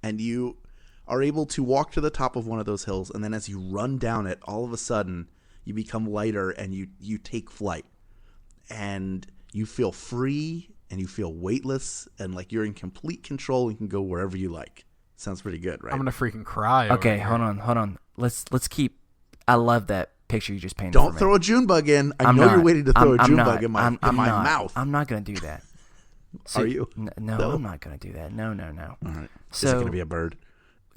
[SPEAKER 4] And you are able to walk to the top of one of those hills, and then as you run down it, all of a sudden you become lighter and you take flight. And you feel free and you feel weightless and like you're in complete control and can go wherever you like. Sounds pretty good, right?
[SPEAKER 2] I'm going to freaking cry. over
[SPEAKER 3] Okay,
[SPEAKER 2] here.
[SPEAKER 3] hold on. Let's keep. I love that picture you just painted.
[SPEAKER 4] Don't
[SPEAKER 3] for
[SPEAKER 4] throw
[SPEAKER 3] me.
[SPEAKER 4] a June bug in. I
[SPEAKER 3] I'm
[SPEAKER 4] know
[SPEAKER 3] not.
[SPEAKER 4] you're waiting to throw a
[SPEAKER 3] I'm
[SPEAKER 4] June
[SPEAKER 3] not.
[SPEAKER 4] bug in my
[SPEAKER 3] I'm not.
[SPEAKER 4] mouth.
[SPEAKER 3] I'm not going to do that.
[SPEAKER 4] Are you?
[SPEAKER 3] No,
[SPEAKER 4] No?
[SPEAKER 3] I'm not going to do that. No.
[SPEAKER 4] All right. Is it
[SPEAKER 3] So
[SPEAKER 4] going to be a bird?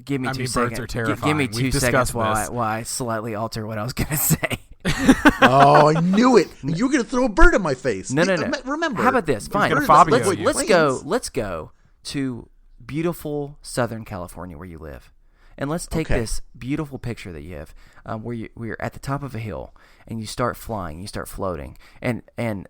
[SPEAKER 3] Give me
[SPEAKER 2] I
[SPEAKER 3] 2
[SPEAKER 2] mean,
[SPEAKER 3] seconds.
[SPEAKER 2] birds are terrifying.
[SPEAKER 3] Give me
[SPEAKER 2] We've
[SPEAKER 3] 2 seconds
[SPEAKER 2] discussed
[SPEAKER 3] while
[SPEAKER 2] this.
[SPEAKER 3] I slightly alter what I was going to say.
[SPEAKER 4] Oh, I knew it. You were going to throw a bird in my face.
[SPEAKER 3] No.
[SPEAKER 4] Remember.
[SPEAKER 3] How about this? Fine.
[SPEAKER 2] gonna Fabio you.
[SPEAKER 3] Let's go to beautiful Southern California where you live. And let's take this beautiful picture that you have, where you're at the top of a hill and you start flying, you start floating, and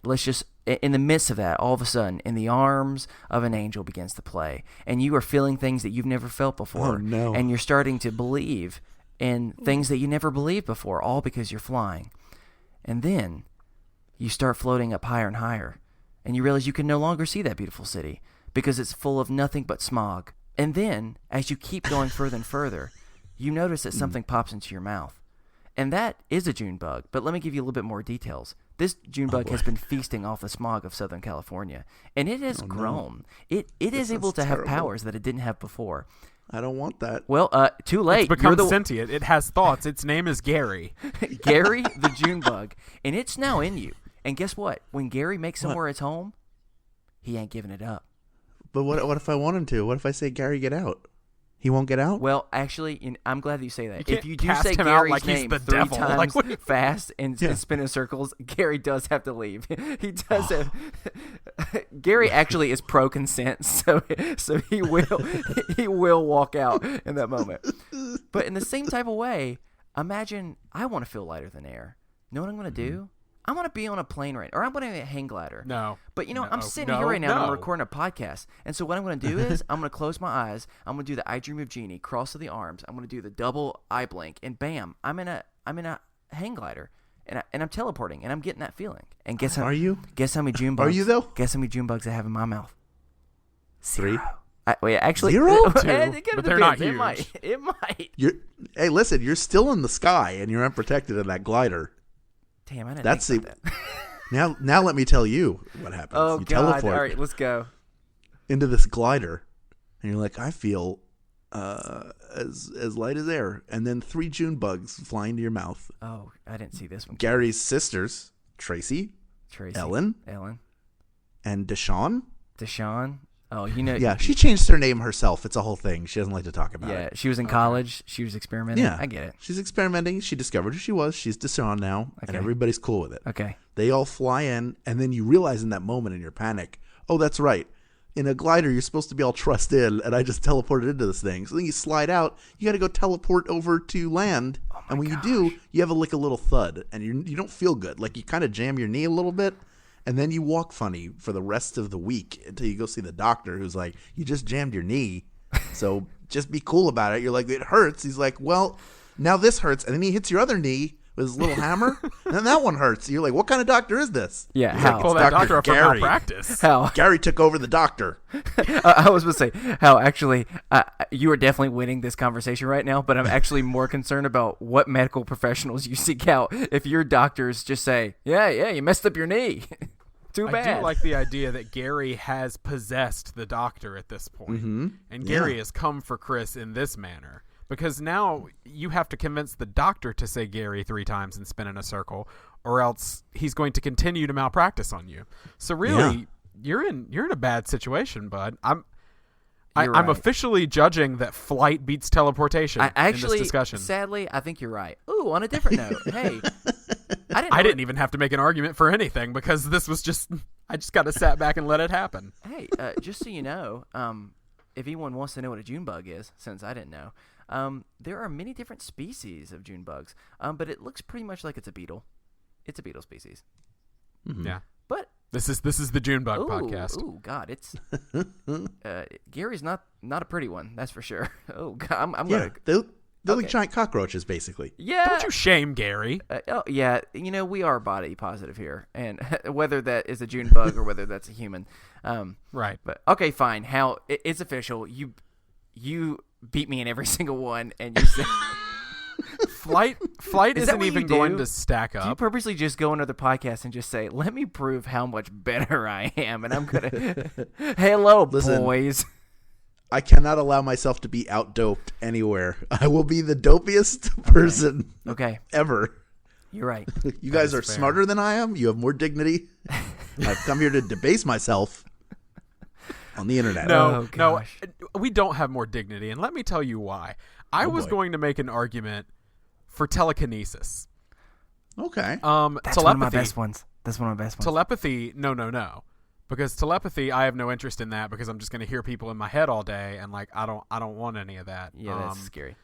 [SPEAKER 3] let's just in the midst of that, all of a sudden, in the arms of an angel begins to play, and you are feeling things that you've never felt before,
[SPEAKER 4] Oh, no.
[SPEAKER 3] and you're starting to believe in things that you never believed before, all because you're flying, and then you start floating up higher and higher, and you realize you can no longer see that beautiful city because it's full of nothing but smog. And then, as you keep going further and further, you notice that something pops into your mouth. And that is a June bug. But let me give you a little bit more details. This June bug has been feasting off the smog of Southern California. And it has grown.
[SPEAKER 4] No.
[SPEAKER 3] It is able to have
[SPEAKER 4] terrible.
[SPEAKER 3] powers that it didn't have before.
[SPEAKER 4] I don't want that.
[SPEAKER 3] Well, too late.
[SPEAKER 2] It's become
[SPEAKER 3] You're the
[SPEAKER 2] sentient. It has thoughts. Its name is Gary.
[SPEAKER 3] Gary the June bug. And it's now in you. And guess what? When Gary makes somewhere its home, he ain't giving it up.
[SPEAKER 4] But what if I want him to? What if I say, Gary, get out? He won't get out?
[SPEAKER 3] Well, actually, I'm glad that you say that.
[SPEAKER 2] can't
[SPEAKER 3] If you do
[SPEAKER 2] cast
[SPEAKER 3] say
[SPEAKER 2] him out
[SPEAKER 3] Gary's
[SPEAKER 2] like he's
[SPEAKER 3] name
[SPEAKER 2] the
[SPEAKER 3] 3
[SPEAKER 2] devil.
[SPEAKER 3] times
[SPEAKER 2] Like, what-
[SPEAKER 3] fast and spin in circles, Gary does have to leave. He does have. Gary actually is pro consent, so he will walk out in that moment. But in the same type of way, imagine I want to feel lighter than air. Know what I'm going to do? I'm going to be on a plane or I'm going to be a hang glider.
[SPEAKER 2] No.
[SPEAKER 3] But,
[SPEAKER 2] No,
[SPEAKER 3] I'm sitting here right now and I'm recording a podcast. And so what I'm going to do is I'm going to close my eyes. I'm going to do the I Dream of Jeannie, cross of the arms. I'm going to do the double eye blink, and bam, I'm in a hang glider, and I'm teleporting, and I'm getting that feeling. And guess how?
[SPEAKER 4] Are you?
[SPEAKER 3] Guess how many June bugs?
[SPEAKER 4] Are you, though?
[SPEAKER 3] Guess how many June bugs I have in my mouth?
[SPEAKER 4] 3.
[SPEAKER 3] Wait, actually,
[SPEAKER 4] 0?
[SPEAKER 2] But they're not huge.
[SPEAKER 3] It might.
[SPEAKER 4] Hey, listen, you're still in the sky and you're unprotected in that glider.
[SPEAKER 3] Damn, I didn't
[SPEAKER 4] That's
[SPEAKER 3] think about that.
[SPEAKER 4] Now let me tell you what happens.
[SPEAKER 3] Oh
[SPEAKER 4] You
[SPEAKER 3] God!
[SPEAKER 4] teleport
[SPEAKER 3] All right, let's go.
[SPEAKER 4] into this glider, and you're like, I feel as light as air, and then 3 June bugs fly into your mouth.
[SPEAKER 3] Oh, I didn't see this one.
[SPEAKER 4] Gary's sisters, Tracy, Ellen, and Deshawn.
[SPEAKER 3] Oh, you know.
[SPEAKER 4] Yeah, she changed her name herself. It's a whole thing. She doesn't like to talk about
[SPEAKER 3] Yeah,
[SPEAKER 4] it.
[SPEAKER 3] she was in college. She was experimenting.
[SPEAKER 4] Yeah,
[SPEAKER 3] I get it.
[SPEAKER 4] She's experimenting. She discovered who she was. She's Deshawn now, and everybody's cool with it.
[SPEAKER 3] Okay.
[SPEAKER 4] They all fly in, and then you realize in that moment in your panic, oh, that's right. In a glider, you're supposed to be all trussed in, and I just teleported into this thing. So then you slide out. You got to go teleport over to land, and when you do, you have a little thud, and you don't feel good. Like you kind of jam your knee a little bit, and then you walk funny for the rest of the week until you go see the doctor, who's like, you just jammed your knee, so just be cool about it. You're like, it hurts. He's like, well, now this hurts, and then he hits your other knee with his little hammer, and then that one hurts. You're like, what kind of doctor is this?
[SPEAKER 3] Yeah,
[SPEAKER 4] He's
[SPEAKER 3] Hal.
[SPEAKER 4] like,
[SPEAKER 2] Pull
[SPEAKER 4] it's
[SPEAKER 2] that
[SPEAKER 4] Dr.
[SPEAKER 2] doctor up from
[SPEAKER 4] Gary.
[SPEAKER 2] malpractice.
[SPEAKER 3] Hal.
[SPEAKER 4] Gary took over the doctor.
[SPEAKER 3] I was going to say, Hal, actually, you are definitely winning this conversation right now, but I'm actually more concerned about what medical professionals you seek out. If your doctors just say, yeah, you messed up your knee. Too bad.
[SPEAKER 2] I do like the idea that Gary has possessed the doctor at this point.
[SPEAKER 4] Mm-hmm.
[SPEAKER 2] And Gary has come for Chris in this manner. Because now you have to convince the doctor to say Gary 3 times and spin in a circle, or else he's going to continue to malpractice on you. So really, you're in a bad situation, bud. I'm
[SPEAKER 3] right.
[SPEAKER 2] officially judging that flight beats teleportation in this discussion.
[SPEAKER 3] Sadly, I think you're right. Ooh, on a different note, hey,
[SPEAKER 2] I didn't even have to make an argument for anything because this was just I just got to sat back and let it happen.
[SPEAKER 3] Hey, just so you know, if anyone wants to know what a June bug is, since I didn't know, there are many different species of June bugs, but it looks pretty much like it's a beetle. It's a beetle species.
[SPEAKER 4] Mm-hmm.
[SPEAKER 2] Yeah.
[SPEAKER 3] But
[SPEAKER 2] This is the June Bug podcast.
[SPEAKER 3] Oh God, it's Gary's not a pretty one, that's for sure. Oh God, I'm
[SPEAKER 4] Yeah,
[SPEAKER 3] gonna.
[SPEAKER 4] they're like giant cockroaches, basically.
[SPEAKER 3] Yeah.
[SPEAKER 2] Don't you shame Gary.
[SPEAKER 3] Oh yeah, we are body positive here, and whether that is a June bug or whether that's a human,
[SPEAKER 2] Right.
[SPEAKER 3] But okay, fine. Hal, it's official. You beat me in every single one, and you said.
[SPEAKER 2] Flight
[SPEAKER 3] Is that
[SPEAKER 2] isn't
[SPEAKER 3] what you
[SPEAKER 2] even
[SPEAKER 3] do?
[SPEAKER 2] going to stack
[SPEAKER 3] Do you
[SPEAKER 2] up.
[SPEAKER 3] purposely just go into the podcast and just say, "Let me prove how much better I am," and I'm gonna, hello,
[SPEAKER 4] Listen.
[SPEAKER 3] boys.
[SPEAKER 4] I cannot allow myself to be out-doped anywhere. I will be the dopiest person
[SPEAKER 3] Okay,
[SPEAKER 4] ever.
[SPEAKER 3] you're right.
[SPEAKER 4] You guys
[SPEAKER 2] is
[SPEAKER 4] are
[SPEAKER 2] fair.
[SPEAKER 4] smarter than I am. You have more dignity. I've come here to debase myself. on the internet.
[SPEAKER 2] No, no,
[SPEAKER 3] gosh.
[SPEAKER 2] we don't have more dignity, and let me tell you why. I was
[SPEAKER 4] boy.
[SPEAKER 2] going to make an argument for telekinesis.
[SPEAKER 4] Okay.
[SPEAKER 3] That's
[SPEAKER 2] telepathy.
[SPEAKER 3] one of my best ones. That's one of my best ones.
[SPEAKER 2] Telepathy, no. Because telepathy, I have no interest in that because I'm just going to hear people in my head all day, and like I don't want any of that.
[SPEAKER 3] Yeah, that's scary.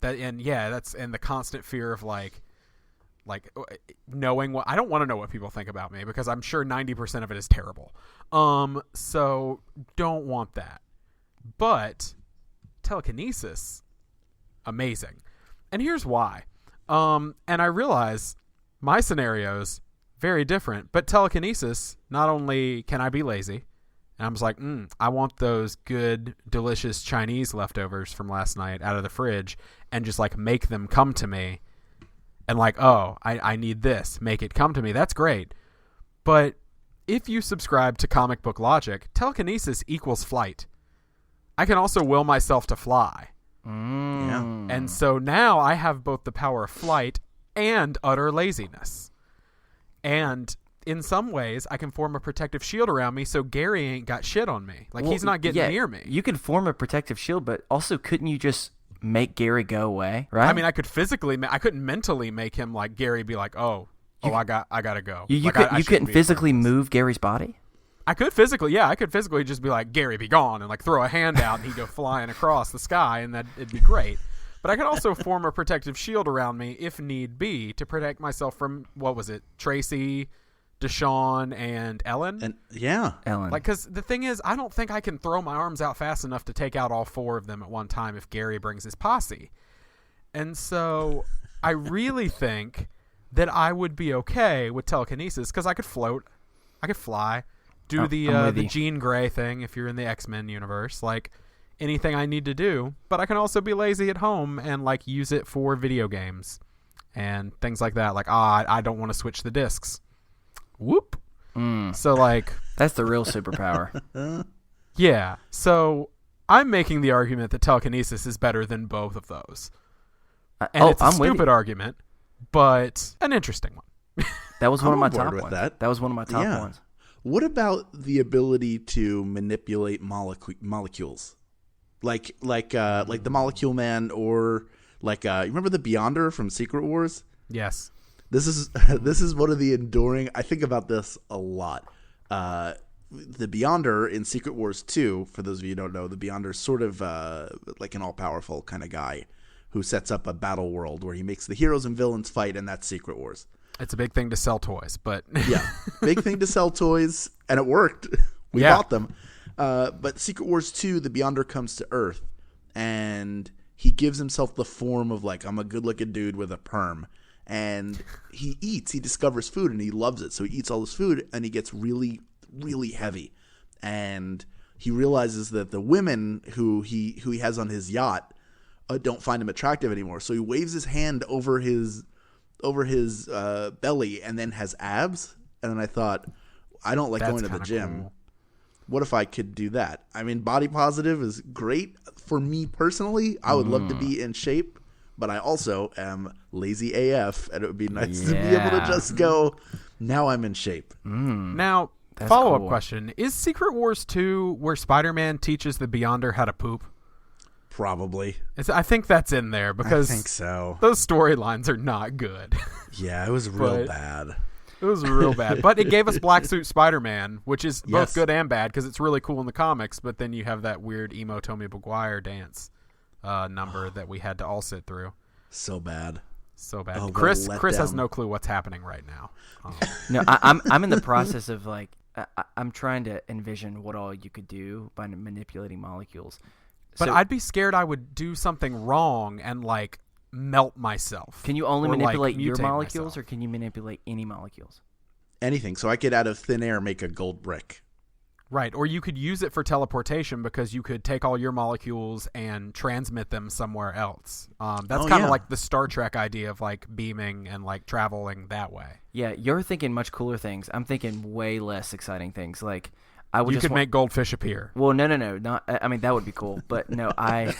[SPEAKER 2] And the constant fear of like knowing what I don't want to know what people think about me because I'm sure 90% of it is terrible. So don't want that. But telekinesis, amazing. And here's why. And I realize my scenario's very different, but telekinesis, not only can I be lazy, and I'm just like, I want those good, delicious Chinese leftovers from last night out of the fridge and just like make them come to me. And like, oh, I need this. Make it come to me. That's great. But if you subscribe to comic book logic, telekinesis equals flight. I can also will myself to fly.
[SPEAKER 4] Yeah.
[SPEAKER 2] And so now I have both the power of flight and utter laziness. And in some ways, I can form a protective shield around me so Gary ain't got shit on me. Like, he's not getting near me.
[SPEAKER 3] You could form a protective shield, but also couldn't you just make Gary go away, right?
[SPEAKER 2] I mean, I could physically, I couldn't mentally make him like Gary be like, I gotta go.
[SPEAKER 3] You couldn't physically move Gary's body?
[SPEAKER 2] I could physically just be like, Gary, be gone, and like throw a hand out and he'd go flying across the sky, and it'd be great. But I could also form a protective shield around me if need be to protect myself from, what was it, Tracy, Deshaun, and Ellen?
[SPEAKER 4] And yeah.
[SPEAKER 3] Ellen.
[SPEAKER 2] Like, because the thing is, I don't think I can throw my arms out fast enough to take out all four of them at one time if Gary brings his posse. And so I really think that I would be okay with telekinesis because I could float, I could fly, do the Jean Grey thing if you're in the X-Men universe, like anything I need to do. But I can also be lazy at home and like use it for video games and things like that. Like, I don't want to switch the discs. Whoop. So like
[SPEAKER 3] that's the real superpower.
[SPEAKER 2] Yeah. So I'm making the argument that telekinesis is better than both of those. And it's a stupid argument, but an interesting one.
[SPEAKER 3] That was one of my
[SPEAKER 4] top
[SPEAKER 3] ones. That was one of my top ones.
[SPEAKER 4] What about the ability to manipulate molecules? Like the Molecule Man, or like you remember the Beyonder from Secret Wars?
[SPEAKER 2] Yes.
[SPEAKER 4] This is one of the enduring. I think about this a lot. The Beyonder in Secret Wars 2, for those of you who don't know, the Beyonder is sort of like an all-powerful kind of guy who sets up a battle world where he makes the heroes and villains fight, and that's Secret Wars.
[SPEAKER 2] It's a big thing to sell toys, but
[SPEAKER 4] yeah, big thing to sell toys, and it worked. We bought them. But Secret Wars 2, the Beyonder comes to Earth, and he gives himself the form of like, I'm a good-looking dude with a perm. And he discovers food, and he loves it. So he eats all this food, and he gets really, really heavy. And he realizes that the women who he has on his yacht don't find him attractive anymore. So he waves his hand over his belly and then has abs. And then I thought, I don't like going to the gym. Cool. What if I could do that? I mean, body positive is great for me personally. I would love to be in shape. But I also am lazy AF, and it would be nice to be able to just go, now I'm in shape.
[SPEAKER 2] Now, follow-up question. Is Secret Wars 2 where Spider-Man teaches the Beyonder how to poop?
[SPEAKER 4] Probably.
[SPEAKER 2] I think that's in there because
[SPEAKER 4] I think so.
[SPEAKER 2] Those storylines are not good.
[SPEAKER 4] Yeah, it was real bad.
[SPEAKER 2] It was real bad. But it gave us Black Suit Spider-Man, which is both good and bad because it's really cool in the comics, but then you have that weird emo Tobey Maguire dance number that we had to all sit through.
[SPEAKER 4] So bad. Oh,
[SPEAKER 2] Chris has no clue what's happening right now.
[SPEAKER 3] No, I'm in the process of like I'm trying to envision what all you could do by manipulating molecules.
[SPEAKER 2] But I'd be scared I would do something wrong and like melt myself.
[SPEAKER 3] Can you only manipulate
[SPEAKER 2] like,
[SPEAKER 3] your molecules, or can you manipulate any molecules?
[SPEAKER 4] Anything. So I could out of thin air make a gold brick.
[SPEAKER 2] Right, or you could use it for teleportation because you could take all your molecules and transmit them somewhere else. That's kind of like the Star Trek idea of like beaming and like traveling that way.
[SPEAKER 3] Yeah, you're thinking much cooler things. I'm thinking way less exciting things. Like
[SPEAKER 2] you could make goldfish appear.
[SPEAKER 3] Well, no, not. I mean, that would be cool, but no, I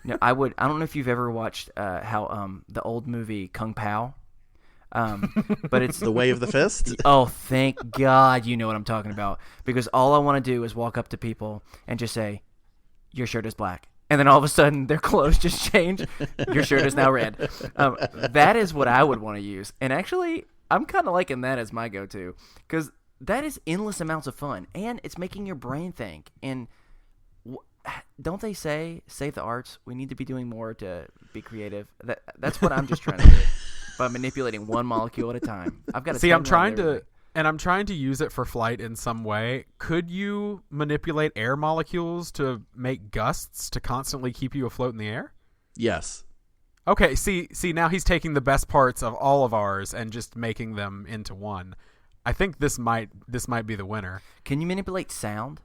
[SPEAKER 3] would. I don't know if you've ever watched how the old movie Kung Pao. But it's
[SPEAKER 4] The way of the fist?
[SPEAKER 3] Oh, thank God you know what I'm talking about. Because all I want to do is walk up to people and just say, your shirt is black. And then all of a sudden their clothes just change. Your shirt is now red. That is what I would want to use. And actually, I'm kind of liking that as my go-to. Because that is endless amounts of fun. And it's making your brain think. And don't they say, save the arts? We need to be doing more to be creative. That's what I'm just trying to do. By manipulating one molecule at a time. I've got to
[SPEAKER 2] see. I'm trying to use it for flight in some way. Could you manipulate air molecules to make gusts to constantly keep you afloat in the air?
[SPEAKER 4] Yes.
[SPEAKER 2] Okay. See. Now he's taking the best parts of all of ours and just making them into one. I think this might be the winner.
[SPEAKER 3] Can you manipulate sound?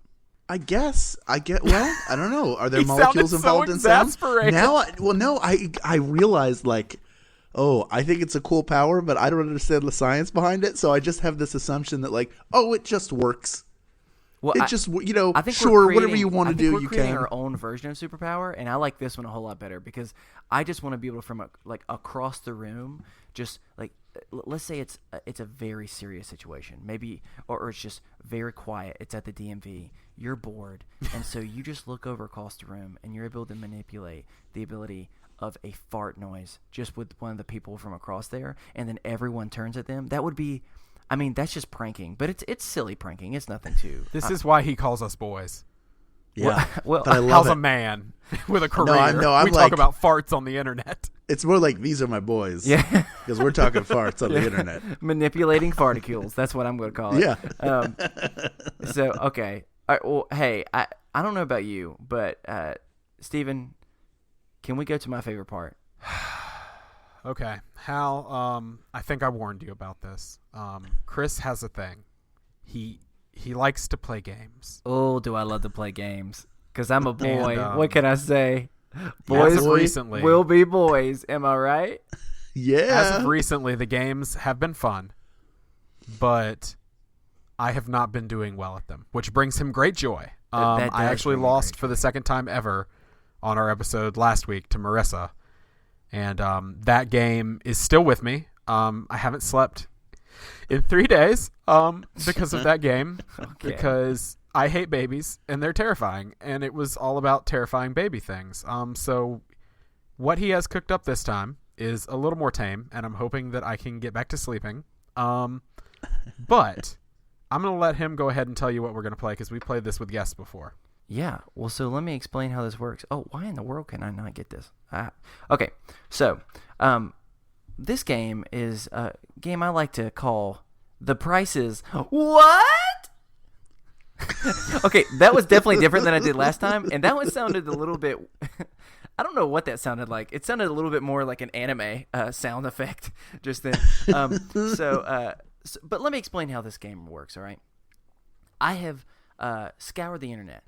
[SPEAKER 4] I guess. Well, I don't know. Are there
[SPEAKER 2] He
[SPEAKER 4] molecules
[SPEAKER 2] sounded
[SPEAKER 4] involved
[SPEAKER 2] so
[SPEAKER 4] in sound?
[SPEAKER 2] exasperated.
[SPEAKER 4] Now, I realized, like, oh, I think it's a cool power, but I don't understand the science behind it, so I just have this assumption that, like, oh, it just works.
[SPEAKER 3] Well,
[SPEAKER 4] I think
[SPEAKER 3] sure,
[SPEAKER 4] whatever you want to do, you
[SPEAKER 3] creating
[SPEAKER 4] can.
[SPEAKER 3] our own version of superpower, and I like this one a whole lot better because I just want to be able to, from across the room, just like let's say it's a very serious situation, maybe, or it's just very quiet. It's at the DMV. You're bored, and so you just look over across the room, and you're able to manipulate the ability of a fart noise just with one of the people from across there, and then everyone turns at them. That would be, I mean, that's just pranking, but it's silly pranking. It's nothing too.
[SPEAKER 2] This is why he calls us boys.
[SPEAKER 4] Yeah,
[SPEAKER 3] well,
[SPEAKER 4] but I love
[SPEAKER 2] How's
[SPEAKER 4] it.
[SPEAKER 2] a man with a career?
[SPEAKER 4] I'm
[SPEAKER 2] we
[SPEAKER 4] like,
[SPEAKER 2] talk about farts on the internet.
[SPEAKER 4] It's more like these are my boys.
[SPEAKER 3] Yeah,
[SPEAKER 4] because we're talking farts on the internet.
[SPEAKER 3] Manipulating farticles. That's what I'm going to call it.
[SPEAKER 4] Yeah.
[SPEAKER 3] So okay. All right, well, hey, I don't know about you, but Steven, can we go to my favorite part?
[SPEAKER 2] Okay, Hal. I think I warned you about this. Chris has a thing. He likes to play games.
[SPEAKER 3] Oh, do I love to play games? Because I'm a boy.
[SPEAKER 2] And,
[SPEAKER 3] what can I say?
[SPEAKER 2] As
[SPEAKER 3] Boys
[SPEAKER 2] of recently,
[SPEAKER 3] will be boys. Am I right?
[SPEAKER 4] Yeah.
[SPEAKER 2] As of recently, the games have been fun, but I have not been doing well at them, which brings him great joy.
[SPEAKER 3] That
[SPEAKER 2] I
[SPEAKER 3] does
[SPEAKER 2] actually
[SPEAKER 3] bring me
[SPEAKER 2] lost
[SPEAKER 3] great
[SPEAKER 2] for the
[SPEAKER 3] joy.
[SPEAKER 2] second time ever on our episode last week to Marissa, and that game is still with me. I haven't slept in 3 days because of that game,
[SPEAKER 3] Okay.
[SPEAKER 2] because I hate babies and they're terrifying, and it was all about terrifying baby things. So what he has cooked up this time is a little more tame, and I'm hoping that I can get back to sleeping. But I'm going to let him go ahead and tell you what we're going to play, because we played this with guests before.
[SPEAKER 3] Yeah. Well, so let me explain how this works. Oh, why in the world can I not get this? Okay. So, this game is a game I like to call The Price is What? Okay, that was definitely different than I did last time, and that one sounded a little bit. I don't know what that sounded like. It sounded a little bit more like an anime sound effect just then. But let me explain how this game works. All right, I have scoured the internet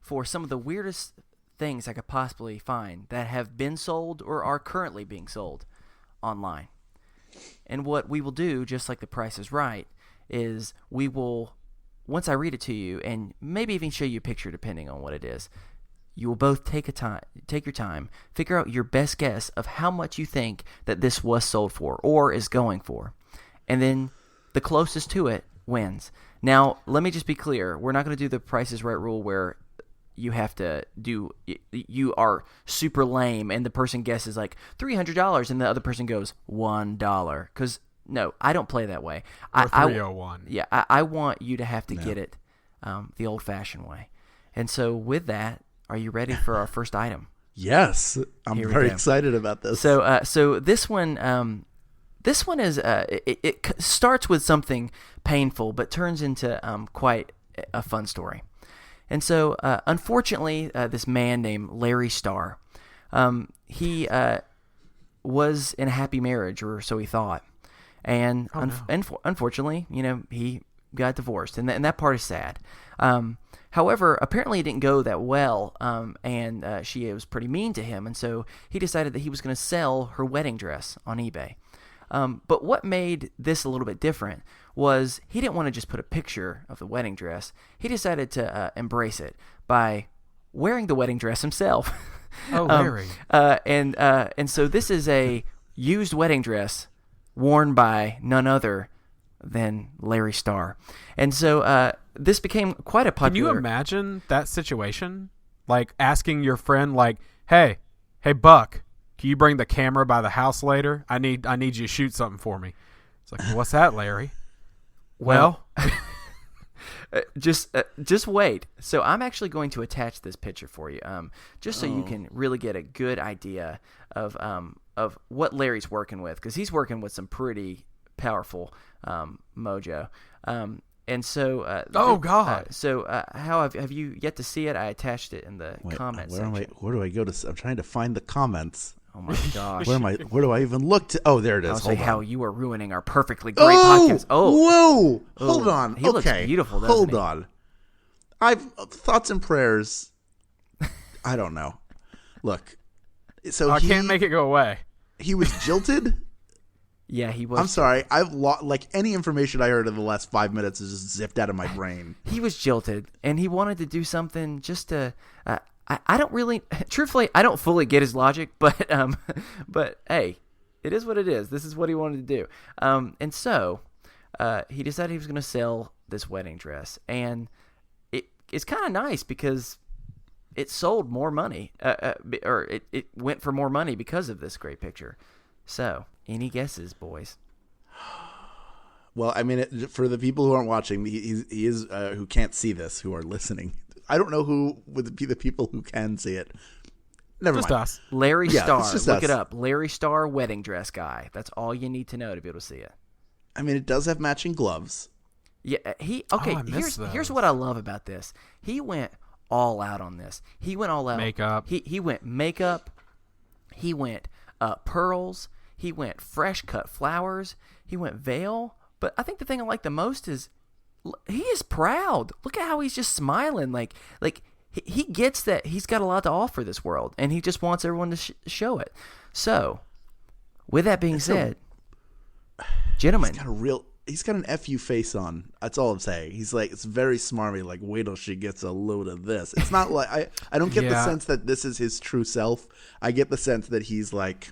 [SPEAKER 3] for some of the weirdest things I could possibly find that have been sold or are currently being sold online. And what we will do, just like The Price is Right, is we will, once I read it to you, and maybe even show you a picture depending on what it is, you will both take your time, figure out your best guess of how much you think that this was sold for or is going for. And then the closest to it wins. Now, let me just be clear. We're not going to do the Price is Right rule where you have to you are super lame and the person guesses like $300 and the other person goes $1. Because, no, I don't play that way.
[SPEAKER 2] Or 301.
[SPEAKER 3] Yeah, I want you to have to get it the old-fashioned way. And so with that, are you ready for our first item?
[SPEAKER 4] Yes. I'm very excited about this.
[SPEAKER 3] So this one is it starts with something painful but turns into quite a fun story. And so unfortunately, this man named Larry Starr, he was in a happy marriage, or so he thought. And unfortunately, he got divorced, and that part is sad. However, apparently it didn't go that well, and she was pretty mean to him, and so he decided that he was going to sell her wedding dress on eBay. But what made this a little bit different was he didn't want to just put a picture of the wedding dress. He decided to embrace it by wearing the wedding dress himself.
[SPEAKER 2] Oh, Larry.
[SPEAKER 3] And so this is a used wedding dress worn by none other than Larry Starr. And so this became quite a popular...
[SPEAKER 2] Can you imagine that situation? Like asking your friend, like, hey, Buck, can you bring the camera by the house later? I need you to shoot something for me. It's like, what's that, Larry? Well...
[SPEAKER 3] Just wait. So I'm actually going to attach this picture for you, just so you can really get a good idea of what Larry's working with, because he's working with some pretty powerful mojo. And so, how have you yet to see it? I attached it in the comments section.
[SPEAKER 4] Where do I go to? I'm trying to find the comments.
[SPEAKER 3] Oh my gosh!
[SPEAKER 4] Where do I even look to? Oh, there it is.
[SPEAKER 3] I'll say how you are ruining our perfectly great podcast.
[SPEAKER 4] Whoa! Hold on.
[SPEAKER 3] He looks beautiful.
[SPEAKER 4] Hold on. I've thoughts and prayers. I don't know. Look, so
[SPEAKER 2] I can't make it go away.
[SPEAKER 4] He was jilted.
[SPEAKER 3] Yeah, he was.
[SPEAKER 4] I'm sorry. I've lost any information I heard in the last 5 minutes is just zipped out of my brain.
[SPEAKER 3] He was jilted, and he wanted to do something just to. I don't really, truthfully, I don't fully get his logic, but hey, it is what it is. This is what he wanted to do. And so he decided he was going to sell this wedding dress, and it's kind of nice because it sold more money, or it went for more money because of this great picture. So, any guesses, boys?
[SPEAKER 4] Well, I mean, for the people who aren't watching, he is who can't see this, who are listening. I don't know who would be the people who can see it. Never
[SPEAKER 2] just
[SPEAKER 4] mind.
[SPEAKER 2] Us.
[SPEAKER 3] Larry Starr. Look
[SPEAKER 4] us.
[SPEAKER 3] it up. Larry Starr wedding dress guy. That's all you need to know to be able to see it.
[SPEAKER 4] I mean, it does have matching gloves.
[SPEAKER 3] Yeah, here's what I love about this. He went all out on this. He went all out.
[SPEAKER 2] Makeup.
[SPEAKER 3] He went makeup. He went pearls. He went fresh cut flowers. He went veil. But I think the thing I like the most is he is proud. Look at how he's just smiling. Like he gets that he's got a lot to offer this world, and he just wants everyone to show it. So, with that being said, gentlemen,
[SPEAKER 4] he's got an FU face on. That's all I'm saying. He's like, it's very smarmy. Like, wait till she gets a load of this. It's not like I don't get the sense that this is his true self. I get the sense that he's like,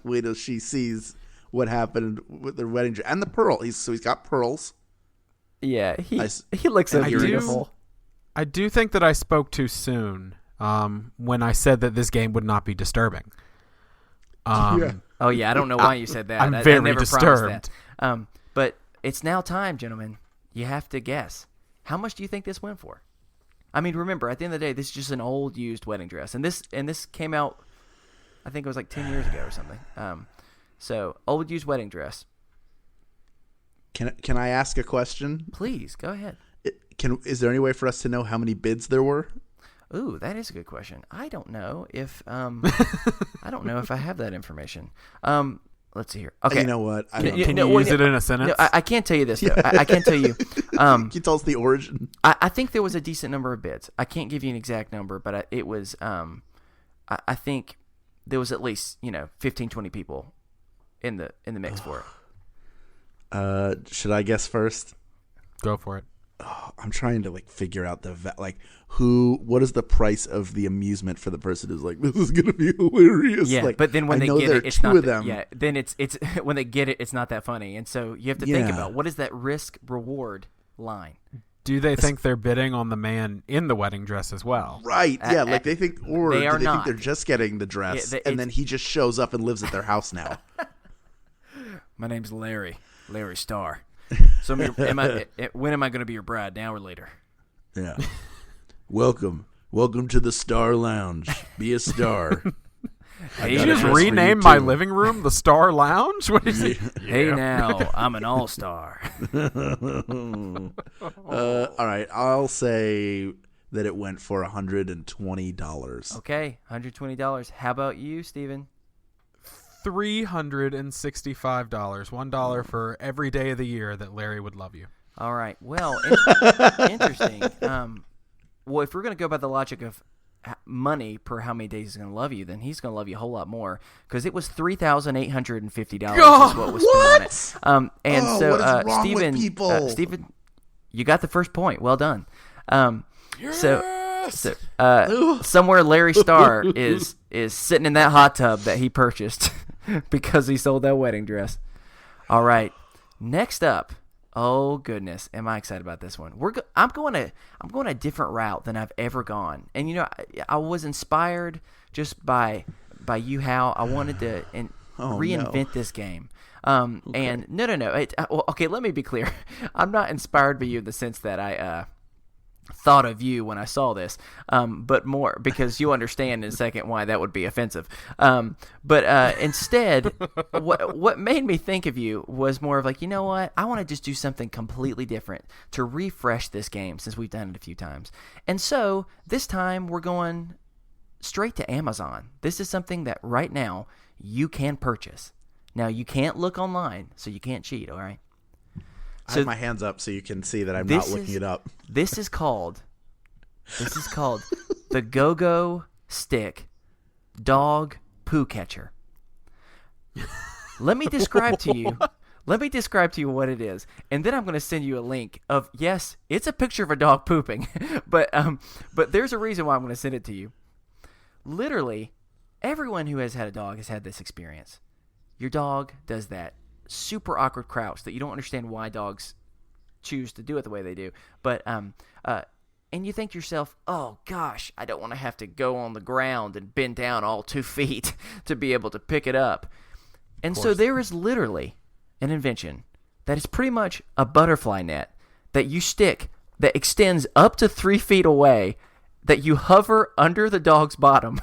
[SPEAKER 4] wait till she sees what happened with the wedding dress and the pearl. He's got pearls.
[SPEAKER 3] Yeah, he looks so beautiful.
[SPEAKER 2] I do think that I spoke too soon when I said that this game would not be disturbing.
[SPEAKER 3] Oh yeah, I don't know why you said that.
[SPEAKER 2] I'm
[SPEAKER 3] I
[SPEAKER 2] very
[SPEAKER 3] never
[SPEAKER 2] disturbed.
[SPEAKER 3] That. But it's now time, gentlemen. You have to guess. How much do you think this went for? I mean, remember, at the end of the day, this is just an old used wedding dress, and this came out, I think it was like 10 years ago or something. So old used wedding dress.
[SPEAKER 4] Can I ask a question?
[SPEAKER 3] Please, go ahead.
[SPEAKER 4] Is there any way for us to know how many bids there were?
[SPEAKER 3] Ooh, that is a good question. I don't know if I have that information. Let's see here. Okay,
[SPEAKER 4] you know what?
[SPEAKER 2] Can you use it in a sentence?
[SPEAKER 3] No, I can't tell you this. Though. I can't tell you.
[SPEAKER 4] Can you tell us the origin?
[SPEAKER 3] I think there was a decent number of bids. I can't give you an exact number, but it was. I think there was at least 15, 20 people in the mix for it.
[SPEAKER 4] Should I guess first?
[SPEAKER 2] Go for it.
[SPEAKER 4] Oh, I'm trying to figure out what is the price of the amusement for the person who's like, this is gonna be hilarious.
[SPEAKER 3] Yeah, but then when they get it, it's not
[SPEAKER 4] of them.
[SPEAKER 3] Yeah, then it's when they get it, it's not that funny, and so you have to think about what is that risk reward line.
[SPEAKER 2] Do they think they're bidding on the man in the wedding dress as well?
[SPEAKER 4] Right. Yeah. They think, or
[SPEAKER 3] they
[SPEAKER 4] do
[SPEAKER 3] are
[SPEAKER 4] they
[SPEAKER 3] not.
[SPEAKER 4] think they're just getting the dress, and then he just shows up and lives at their house now?
[SPEAKER 3] My name's Larry Starr. So when am I going to be your bride? Now or later?
[SPEAKER 4] Yeah. Welcome to the Star Lounge. Be a star.
[SPEAKER 2] Did you just rename my living room the Star Lounge? What is it?
[SPEAKER 3] Hey now, I'm an all-star.
[SPEAKER 4] All right, I'll say that it went for $120.
[SPEAKER 3] Okay, $120. How about you, Steven?
[SPEAKER 2] $365. $1 for every day of the year that Larry would love you.
[SPEAKER 3] All right. Well, interesting. Well, if we're going to go by the logic of money per how many days he's going to love you, then he's going to love you a whole lot more because it was $3,850 is what was spent on it. And so,
[SPEAKER 4] what is wrong with people?
[SPEAKER 3] Steven, you got the first point. Well done.
[SPEAKER 2] Yes!
[SPEAKER 3] So somewhere Larry Starr is sitting in that hot tub that he purchased because he sold that wedding dress. All right. Next up. Oh goodness, am I excited about this one? I'm going a different route than I've ever gone. And I was inspired just by you, Hal. I wanted to reinvent this game. Okay. And no. Well, okay, let me be clear. I'm not inspired by you in the sense that I thought of you when I saw this, but more because you understand in a second why that would be offensive. But instead, what made me think of you was more of like, you know what? I want to just do something completely different to refresh this game since we've done it a few times. And so this time we're going straight to Amazon. This is something that right now you can purchase. Now you can't look online, so you can't cheat, all right?
[SPEAKER 4] I have my hands up so you can see that I'm not looking it up.
[SPEAKER 3] This is called the Go-Go Stick Dog Poo Catcher. Let me describe to you what it is, and then I'm going to send you a link of, yes, it's a picture of a dog pooping, but there's a reason why I'm going to send it to you. Literally, everyone who has had a dog has had this experience. Your dog does that super awkward crouch that you don't understand why dogs choose to do it the way they do. But and you think to yourself, oh gosh, I don't want to have to go on the ground and bend down all 2 feet to be able to pick it up. And so there is literally an invention that is pretty much a butterfly net that you stick that extends up to 3 feet away, that you hover under the dog's bottom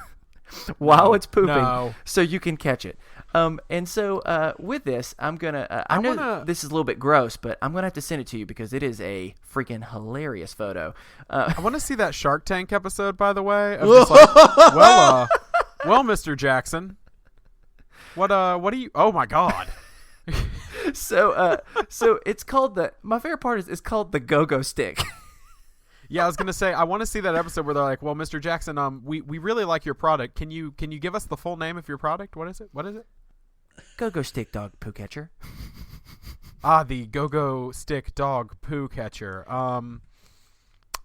[SPEAKER 3] while it's pooping so you can catch it. And so with this, I'm gonna. I know this is a little bit gross, but I'm gonna have to send it to you because it is a freaking hilarious photo.
[SPEAKER 2] I want to see that Shark Tank episode, by the way. Of just like, well, Mr. Jackson, what do you? Oh my God.
[SPEAKER 3] So it's called my favorite part is it's called the Go-Go Stick.
[SPEAKER 2] Yeah, I was gonna say I want to see that episode where they're like, well, Mr. Jackson, we really like your product. Can you give us the full name of your product? What is it?
[SPEAKER 3] Go-Go Stick Dog Poo Catcher.
[SPEAKER 2] The Go-Go Stick Dog Poo Catcher. I'm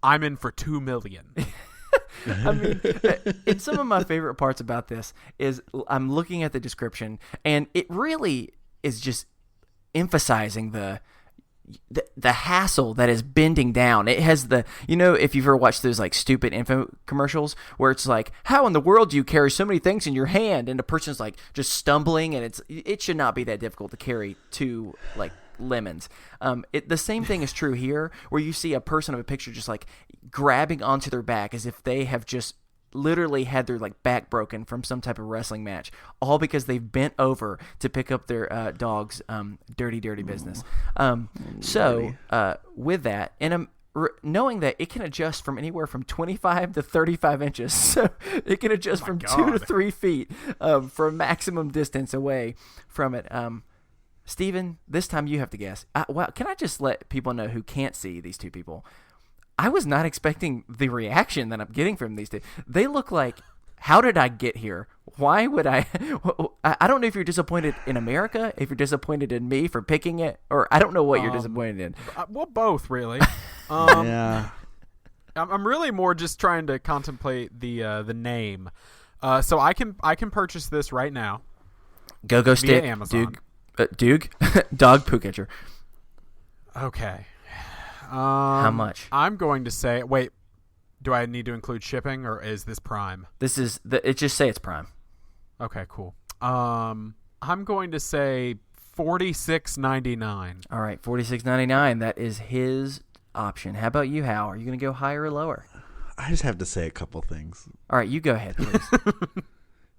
[SPEAKER 2] in for $2 million.
[SPEAKER 3] I mean, and some of my favorite parts about this is I'm looking at the description, and it really is just emphasizing the hassle that is bending down. It has if you've ever watched those like stupid info commercials where it's like, how in the world do you carry so many things in your hand? And the person's like just stumbling, and it should not be that difficult to carry 2 like lemons. The same thing is true here, where you see a person of a picture just like grabbing onto their back as if they have just literally had their like back broken from some type of wrestling match, all because they've bent over to pick up their dog's dirty business. So with that, and knowing that it can adjust from anywhere from 25 to 35 inches, so it can adjust from 2 to 3 feet for a maximum distance away from it. Steven, this time you have to guess. Can I just let people know who can't see these two people? I was not expecting the reaction that I'm getting from these two. They look like, how did I get here? Why would I? I don't know if you're disappointed in America, if you're disappointed in me for picking it, or I don't know what you're disappointed in.
[SPEAKER 2] Well, both, really.
[SPEAKER 4] Yeah.
[SPEAKER 2] I'm really more just trying to contemplate the name. So I can purchase this right now.
[SPEAKER 3] Go-Go Stick,
[SPEAKER 2] Amazon.
[SPEAKER 3] Doog, Dog Poo Catcher.
[SPEAKER 2] Okay.
[SPEAKER 3] How much?
[SPEAKER 2] I'm going to say. Wait, do I need to include shipping, or is this Prime?
[SPEAKER 3] This is it. Just say it's Prime.
[SPEAKER 2] Okay, cool. I'm going to say $46.99.
[SPEAKER 3] All right, $46.99. That is his option. How about you, Hal? Are you going to go higher or lower?
[SPEAKER 4] I just have to say a couple things.
[SPEAKER 3] All right, you go ahead, please.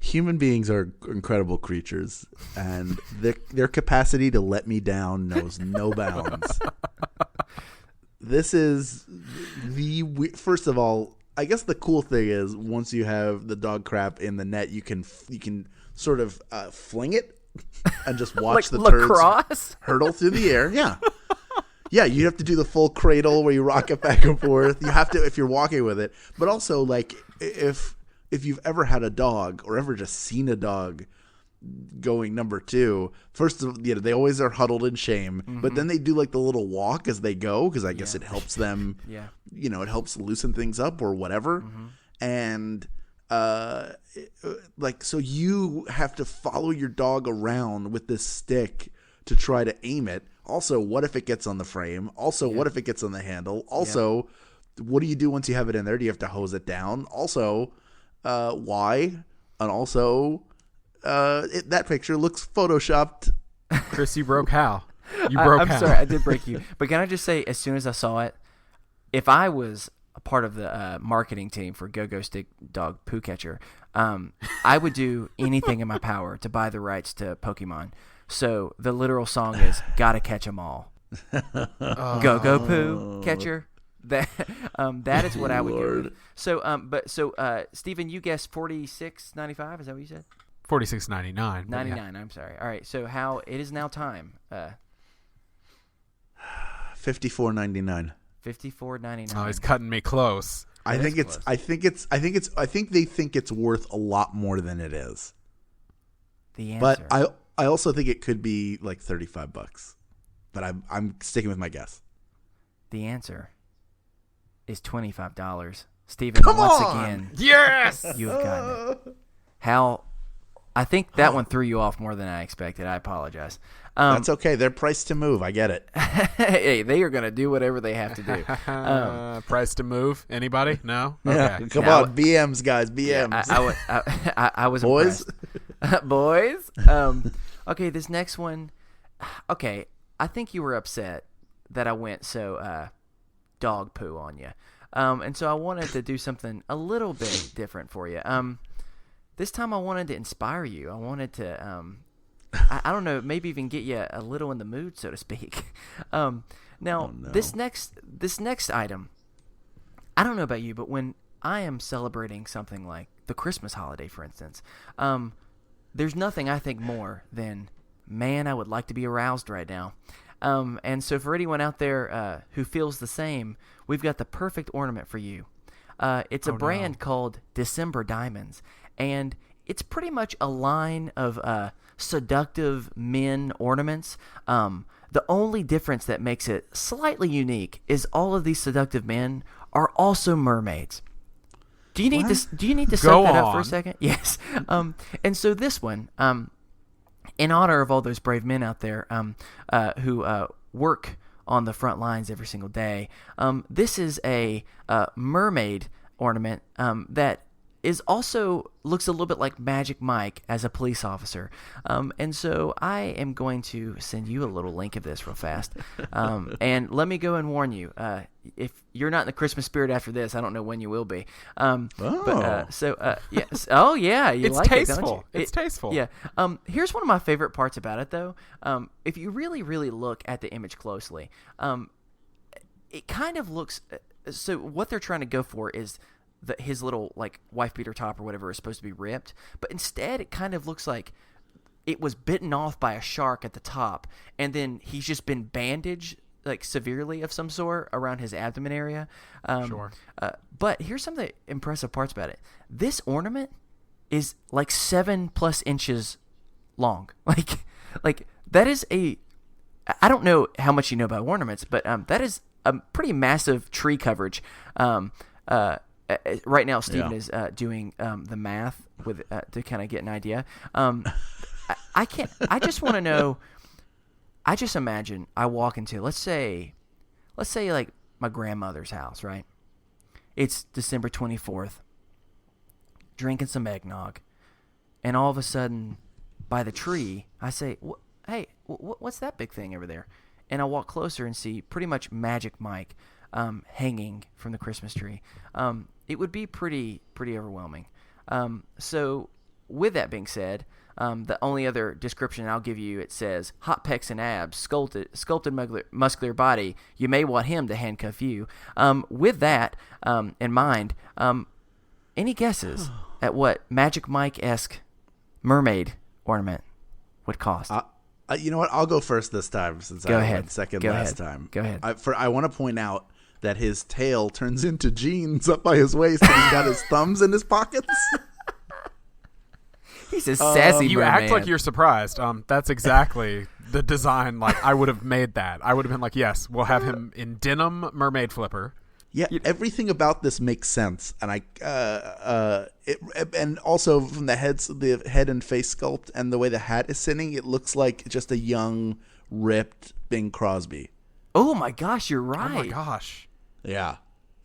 [SPEAKER 4] Human beings are incredible creatures, and their capacity to let me down knows no bounds. This is first of all, I guess the cool thing is once you have the dog crap in the net, you can sort of fling it and just watch
[SPEAKER 3] like
[SPEAKER 4] the
[SPEAKER 3] lacrosse?
[SPEAKER 4] Turds hurtle through the air. Yeah. Yeah, you have to do the full cradle where you rock it back and forth. You have to if you're walking with it. But also, like, if you've ever had a dog or ever just seen a dog going number 2, first of they always are huddled in shame, but then they do like the little walk as they go because I guess it helps them.
[SPEAKER 3] Yeah,
[SPEAKER 4] it helps loosen things up or whatever, and so you have to follow your dog around with this stick to try to aim it. Also, what if it gets on the frame? Also, what if it gets on the handle? Also, what do you do once you have it in there? Do you have to hose it down? Also, why? And also, that picture looks photoshopped.
[SPEAKER 2] Chris, you broke Hal. I'm
[SPEAKER 3] sorry, I did break you. But can I just say, as soon as I saw it, if I was a part of the marketing team for Go Stick Dog Poo Catcher, I would do anything in my power to buy the rights to Pokemon. So the literal song is "Gotta Catch 'Em All." Go Poo Catcher. That is what I would
[SPEAKER 4] Lord.
[SPEAKER 3] do. So, Stephen, you guessed $46.95. Is that what you said?
[SPEAKER 2] $46.99.
[SPEAKER 3] $99. I'm sorry. All right. So it is now time.
[SPEAKER 4] $54.99.
[SPEAKER 3] $54.99.
[SPEAKER 2] Oh, he's cutting me close.
[SPEAKER 4] I think they think it's worth a lot more than it is.
[SPEAKER 3] The answer.
[SPEAKER 4] But I also think it could be like $35. But I'm sticking with my guess.
[SPEAKER 3] The answer is $25. Stephen, once again,
[SPEAKER 2] Yes!
[SPEAKER 3] you have gotten it. Hal, I think that one threw you off more than I expected. I apologize.
[SPEAKER 4] That's okay. They're priced to move. I get it.
[SPEAKER 3] Hey, they are going to do whatever they have to do.
[SPEAKER 2] Price to move? Anybody? No?
[SPEAKER 4] Yeah.
[SPEAKER 2] Okay.
[SPEAKER 4] Come
[SPEAKER 3] Now,
[SPEAKER 4] on, BMs, guys, BMs.
[SPEAKER 3] I was
[SPEAKER 4] Boys?
[SPEAKER 3] impressed. Boys? Okay, this next one. Okay, I think you were upset that I went so dog poo on you. And so I wanted to do something a little bit different for you. This time I wanted to inspire you. I wanted to, I don't know, maybe even get you a little in the mood, so to speak. This next item, I don't know about you, but when I am celebrating something like the Christmas holiday, for instance, there's nothing I think more than, man, I would like to be aroused right now. And so for anyone out there who feels the same, we've got the perfect ornament for you. It's a brand called December Diamonds, and it's pretty much a line of seductive men ornaments. The only difference that makes it slightly unique is all of these seductive men are also mermaids. Do you need to? Do you need to set that up for a second? Yes. And so this one, in honor of all those brave men out there who work on the front lines every single day, this is a mermaid ornament that is also looks a little bit like Magic Mike as a police officer. And so I am going to send you a little link of this real fast. And let me go and warn you, if you're not in the Christmas spirit after this, I don't know when you will be. Yes. Oh, yeah.
[SPEAKER 2] It's
[SPEAKER 3] like
[SPEAKER 2] tasteful.
[SPEAKER 3] It, don't you?
[SPEAKER 2] It's tasteful.
[SPEAKER 3] Yeah. Here's one of my favorite parts about it, though. If you really, really look at the image closely, it kind of looks so what they're trying to go for is his little like wife beater top or whatever is supposed to be ripped, but instead it kind of looks like it was bitten off by a shark at the top, and then he's just been bandaged like severely of some sort around his abdomen area.
[SPEAKER 2] Sure.
[SPEAKER 3] But here's some of the impressive parts about it. This ornament is like 7+ inches long. Like that is I don't know how much you know about ornaments, but that is a pretty massive tree coverage. Right now, Stephen is doing the math with to kind of get an idea. I can't. I just want to know. I just imagine I walk into let's say like my grandmother's house, right? It's December 24th, drinking some eggnog, and all of a sudden, by the tree, I say, "Hey, what's that big thing over there?" And I walk closer and see pretty much Magic Mike hanging from the Christmas tree. It would be pretty overwhelming. So with that being said, the only other description I'll give you, it says, hot pecs and abs, sculpted muscular body. You may want him to handcuff you. With that in mind, any guesses at what Magic Mike-esque mermaid ornament would cost?
[SPEAKER 4] You know what? I'll go first this time since I went second last time.
[SPEAKER 3] Go ahead.
[SPEAKER 4] I want to point out that his tail turns into jeans up by his waist, and he's got his thumbs in his pockets.
[SPEAKER 3] He's a sassy
[SPEAKER 2] You
[SPEAKER 3] merman.
[SPEAKER 2] act like you're surprised. That's exactly the design. Like I would have made that. I would have been like, yes, we'll have him in denim mermaid flipper,
[SPEAKER 4] Yeah, everything about this makes sense, and and also from the head and face sculpt and the way the hat is sitting, it looks like just a young, ripped Bing Crosby.
[SPEAKER 3] Oh my gosh, you're right.
[SPEAKER 2] Oh my gosh.
[SPEAKER 4] Yeah,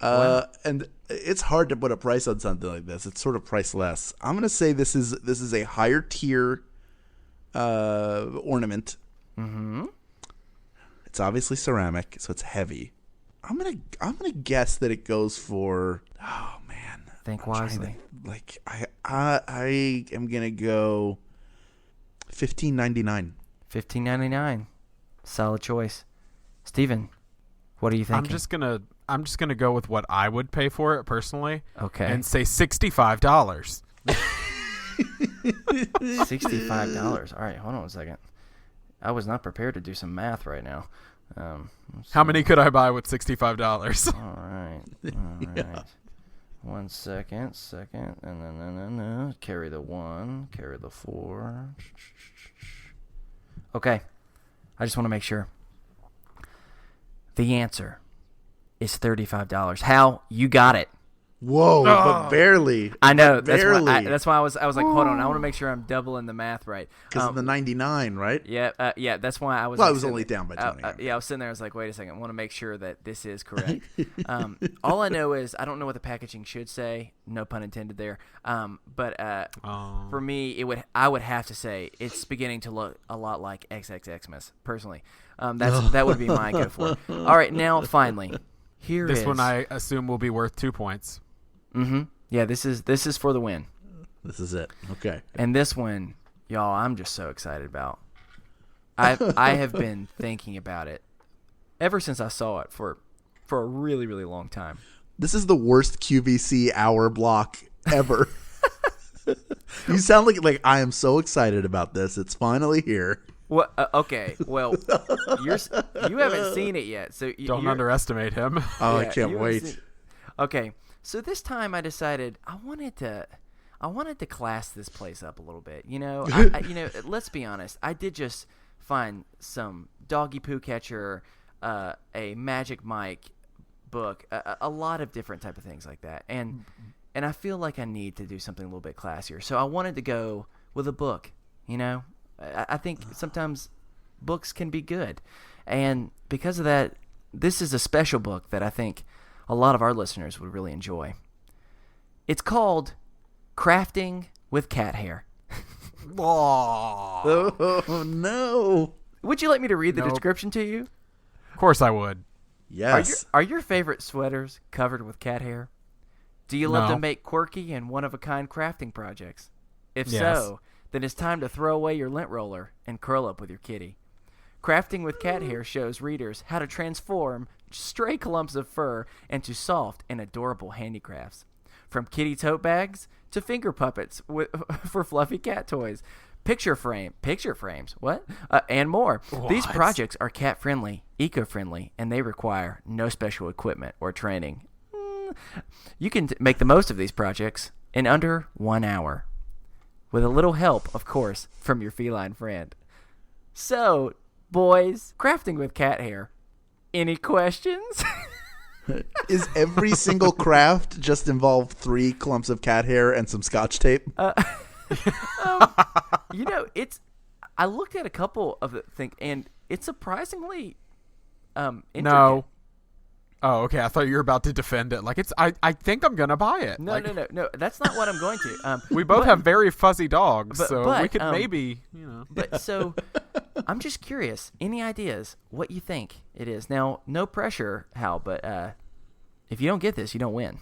[SPEAKER 3] Wow.
[SPEAKER 4] and it's hard to put a price on something like this. It's sort of priceless. I'm gonna say this is a higher tier ornament.
[SPEAKER 3] Mm-hmm.
[SPEAKER 4] It's obviously ceramic, so it's heavy. I'm gonna guess that it goes for. Oh man,
[SPEAKER 3] Think wisely.
[SPEAKER 4] I am gonna go $15.99.
[SPEAKER 3] $15.99. Solid choice. Steven, what are you thinking?
[SPEAKER 2] I'm just gonna go with what I would pay for it personally.
[SPEAKER 3] Okay.
[SPEAKER 2] And say $65.
[SPEAKER 3] $65. All right, hold on a second. I was not prepared to do some math right now.
[SPEAKER 2] How many could I buy with $65?
[SPEAKER 3] All right.
[SPEAKER 4] Yeah.
[SPEAKER 3] 1 second, and then carry the 1, carry the 4. Okay. I just want to make sure. The answer is $35. Hal, you got it.
[SPEAKER 4] Whoa, but barely.
[SPEAKER 3] I know.
[SPEAKER 4] Barely.
[SPEAKER 3] That's why I was like, hold on. I want to make sure I'm doubling the math right.
[SPEAKER 4] Because of the 99, right?
[SPEAKER 3] Yeah, yeah. That's why I was.
[SPEAKER 4] Well, I was only down by 20.
[SPEAKER 3] Yeah, I was sitting there. I was like, wait a second. I want to make sure that this is correct. All I know is I don't know what the packaging should say. No pun intended there. But for me, I would have to say it's beginning to look a lot like XXXmas. Personally, that would be my go for. All right, now finally,
[SPEAKER 2] This one I assume will be worth 2 points.
[SPEAKER 3] Mm-hmm. Yeah, this is for the win.
[SPEAKER 4] This is it. Okay.
[SPEAKER 3] And this one, y'all, I'm just so excited about. I have been thinking about it ever since I saw it for a really, really long time.
[SPEAKER 4] This is the worst QVC hour block ever. You sound like I am so excited about this. It's finally here.
[SPEAKER 3] Well, okay. Well, you haven't seen it yet, so
[SPEAKER 2] Don't underestimate him.
[SPEAKER 4] Oh,
[SPEAKER 3] Yeah,
[SPEAKER 4] I can't
[SPEAKER 3] you
[SPEAKER 4] wait.
[SPEAKER 3] Okay, so this time I decided I wanted to class this place up a little bit. You know, let's be honest. I did just find some doggy poo catcher, a Magic Mike book, a lot of different type of things like that, and I feel like I need to do something a little bit classier. So I wanted to go with a book. You know, I think sometimes books can be good, and because of that, this is a special book that I think a lot of our listeners would really enjoy. It's called Crafting with Cat Hair.
[SPEAKER 4] Oh, no.
[SPEAKER 3] Would you like me to read the
[SPEAKER 2] Nope.
[SPEAKER 3] description to you?
[SPEAKER 2] Of course I would.
[SPEAKER 4] Yes.
[SPEAKER 3] Are your favorite sweaters covered with cat hair? Do you love
[SPEAKER 2] No.
[SPEAKER 3] to make quirky and one-of-a-kind crafting projects? If
[SPEAKER 2] Yes.
[SPEAKER 3] so, then it's time to throw away your lint roller and curl up with your kitty. Crafting with Cat Hair shows readers how to transform stray clumps of fur into soft and adorable handicrafts. From kitty tote bags to finger puppets for fluffy cat toys, picture frames, and more. These
[SPEAKER 2] What?
[SPEAKER 3] projects are cat-friendly, eco-friendly, and they require no special equipment or training. You can make the most of these projects in under 1 hour, with a little help, of course, from your feline friend. So, boys, crafting with cat hair. Any questions?
[SPEAKER 4] Is every single craft just involve 3 clumps of cat hair and some scotch tape?
[SPEAKER 3] You know, I looked at a couple of the things, and it's surprisingly intricate.
[SPEAKER 2] No. Oh, okay. I thought you were about to defend it. Like I think I'm gonna buy it.
[SPEAKER 3] No,
[SPEAKER 2] Like,
[SPEAKER 3] no. That's not what I'm going to.
[SPEAKER 2] We both have very fuzzy dogs,
[SPEAKER 3] but-
[SPEAKER 2] so
[SPEAKER 3] but,
[SPEAKER 2] we could maybe, you know.
[SPEAKER 3] But so, I'm just curious. Any ideas what you think it is? Now, no pressure, Hal, but if you don't get this, you don't win.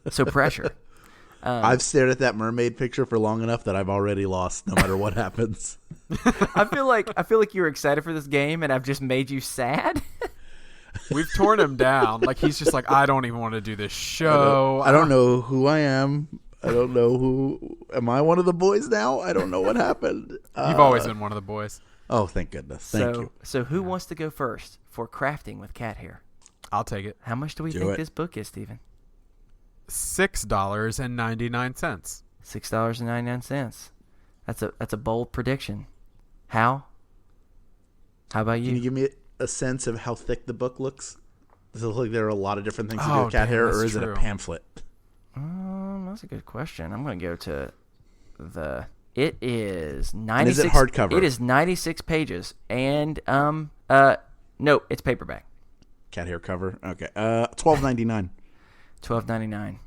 [SPEAKER 3] So pressure.
[SPEAKER 4] I've stared at that mermaid picture for long enough that I've already lost no matter what happens.
[SPEAKER 3] I feel like you're excited for this game, and I've just made you sad.
[SPEAKER 2] We've torn him down. Like he's just like, I don't even want to do this show.
[SPEAKER 4] I don't know who I am. I don't know who. Am I one of the boys now? I don't know what happened.
[SPEAKER 2] You've always been one of the boys.
[SPEAKER 4] Oh, thank goodness. Thank you.
[SPEAKER 3] So who wants to go first for crafting with cat hair?
[SPEAKER 2] I'll take it.
[SPEAKER 3] How much do we
[SPEAKER 4] Do
[SPEAKER 3] think
[SPEAKER 4] it.
[SPEAKER 3] this book is, Stephen?
[SPEAKER 2] $6.99.
[SPEAKER 3] $6.99. That's a bold prediction. How about you?
[SPEAKER 4] Can you give me a sense of how thick the book looks? Does it look like there are a lot of different things to do
[SPEAKER 2] Oh,
[SPEAKER 4] with cat
[SPEAKER 2] damn,
[SPEAKER 4] hair,
[SPEAKER 2] that's
[SPEAKER 4] or is it a
[SPEAKER 2] true.
[SPEAKER 4] pamphlet?
[SPEAKER 3] That's a good question. I'm going to go to the. It is 96.
[SPEAKER 4] And is it hardcover?
[SPEAKER 3] It is 96 pages, and no, it's paperback.
[SPEAKER 4] Cat hair cover. Okay. $12.99.
[SPEAKER 3] $12.99.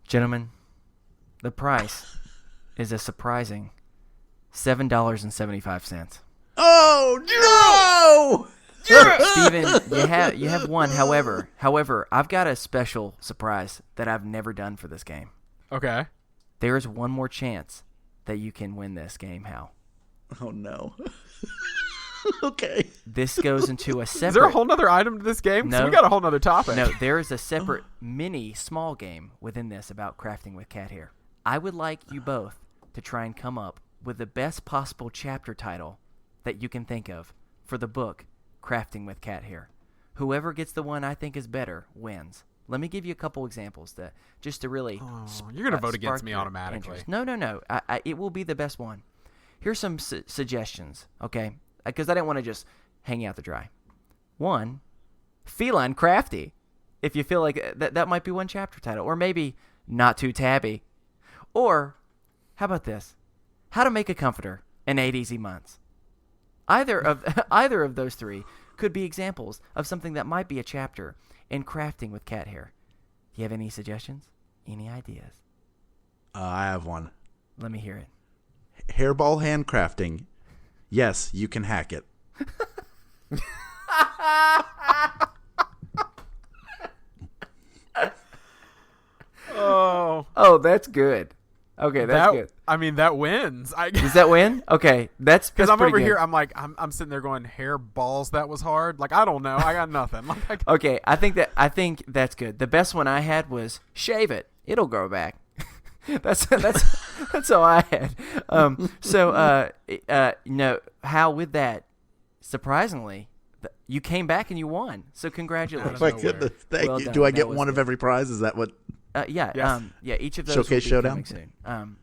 [SPEAKER 3] Gentlemen, the price is a surprising $7.75.
[SPEAKER 4] Oh no!
[SPEAKER 3] Steven, you have one. However, I've got a special surprise that I've never done for this game.
[SPEAKER 2] Okay.
[SPEAKER 3] There is one more chance that you can win this game, Hal.
[SPEAKER 4] Oh no. Okay.
[SPEAKER 3] This goes into a separate...
[SPEAKER 2] Is there a whole nother item to this game?
[SPEAKER 3] No.
[SPEAKER 2] So we got a whole nother topic.
[SPEAKER 3] No, there is a separate mini small game within this about crafting with cat hair. I would like you both to try and come up with the best possible chapter title that you can think of for the book Crafting with Cat Hair. Whoever gets the one I think is better wins. Let me give you a couple examples to really...
[SPEAKER 2] You're going to vote
[SPEAKER 3] spark
[SPEAKER 2] against me
[SPEAKER 3] your
[SPEAKER 2] automatically.
[SPEAKER 3] interest. No. It will be the best one. Here's some suggestions, okay? Because I didn't want to just hang you out to dry. 1, Feline Crafty. If you feel like that might be one chapter title. Or maybe Not Too Tabby. Or, how about this? How to Make a Comforter in 8 Easy Months. Either of those three could be examples of something that might be a chapter in crafting with cat hair. Do you have any suggestions? Any ideas?
[SPEAKER 4] I have one.
[SPEAKER 3] Let me hear it.
[SPEAKER 4] Hairball handcrafting. Yes, you can hack it.
[SPEAKER 3] Oh, that's good. Okay, that's good.
[SPEAKER 2] I mean, that wins.
[SPEAKER 3] Does that win? Okay, that's
[SPEAKER 2] Because I'm
[SPEAKER 3] pretty
[SPEAKER 2] over
[SPEAKER 3] good.
[SPEAKER 2] here, I'm sitting there going, hair balls, that was hard. Like, I don't know. I got nothing.
[SPEAKER 3] Okay, I think that's good. The best one I had was shave it. It'll grow back. that's all I had. No, Hal, with that, surprisingly, you came back and you won. So congratulations.
[SPEAKER 4] My
[SPEAKER 2] nowhere.
[SPEAKER 4] goodness, thank
[SPEAKER 3] Well
[SPEAKER 4] you.
[SPEAKER 3] done.
[SPEAKER 4] Do I
[SPEAKER 3] That
[SPEAKER 4] get
[SPEAKER 3] was
[SPEAKER 4] one of
[SPEAKER 3] good.
[SPEAKER 4] every prize? Is that what?
[SPEAKER 3] Yeah.
[SPEAKER 2] Yes.
[SPEAKER 3] Each of those
[SPEAKER 4] Showcase
[SPEAKER 3] will be
[SPEAKER 4] Showdown?
[SPEAKER 3] coming soon.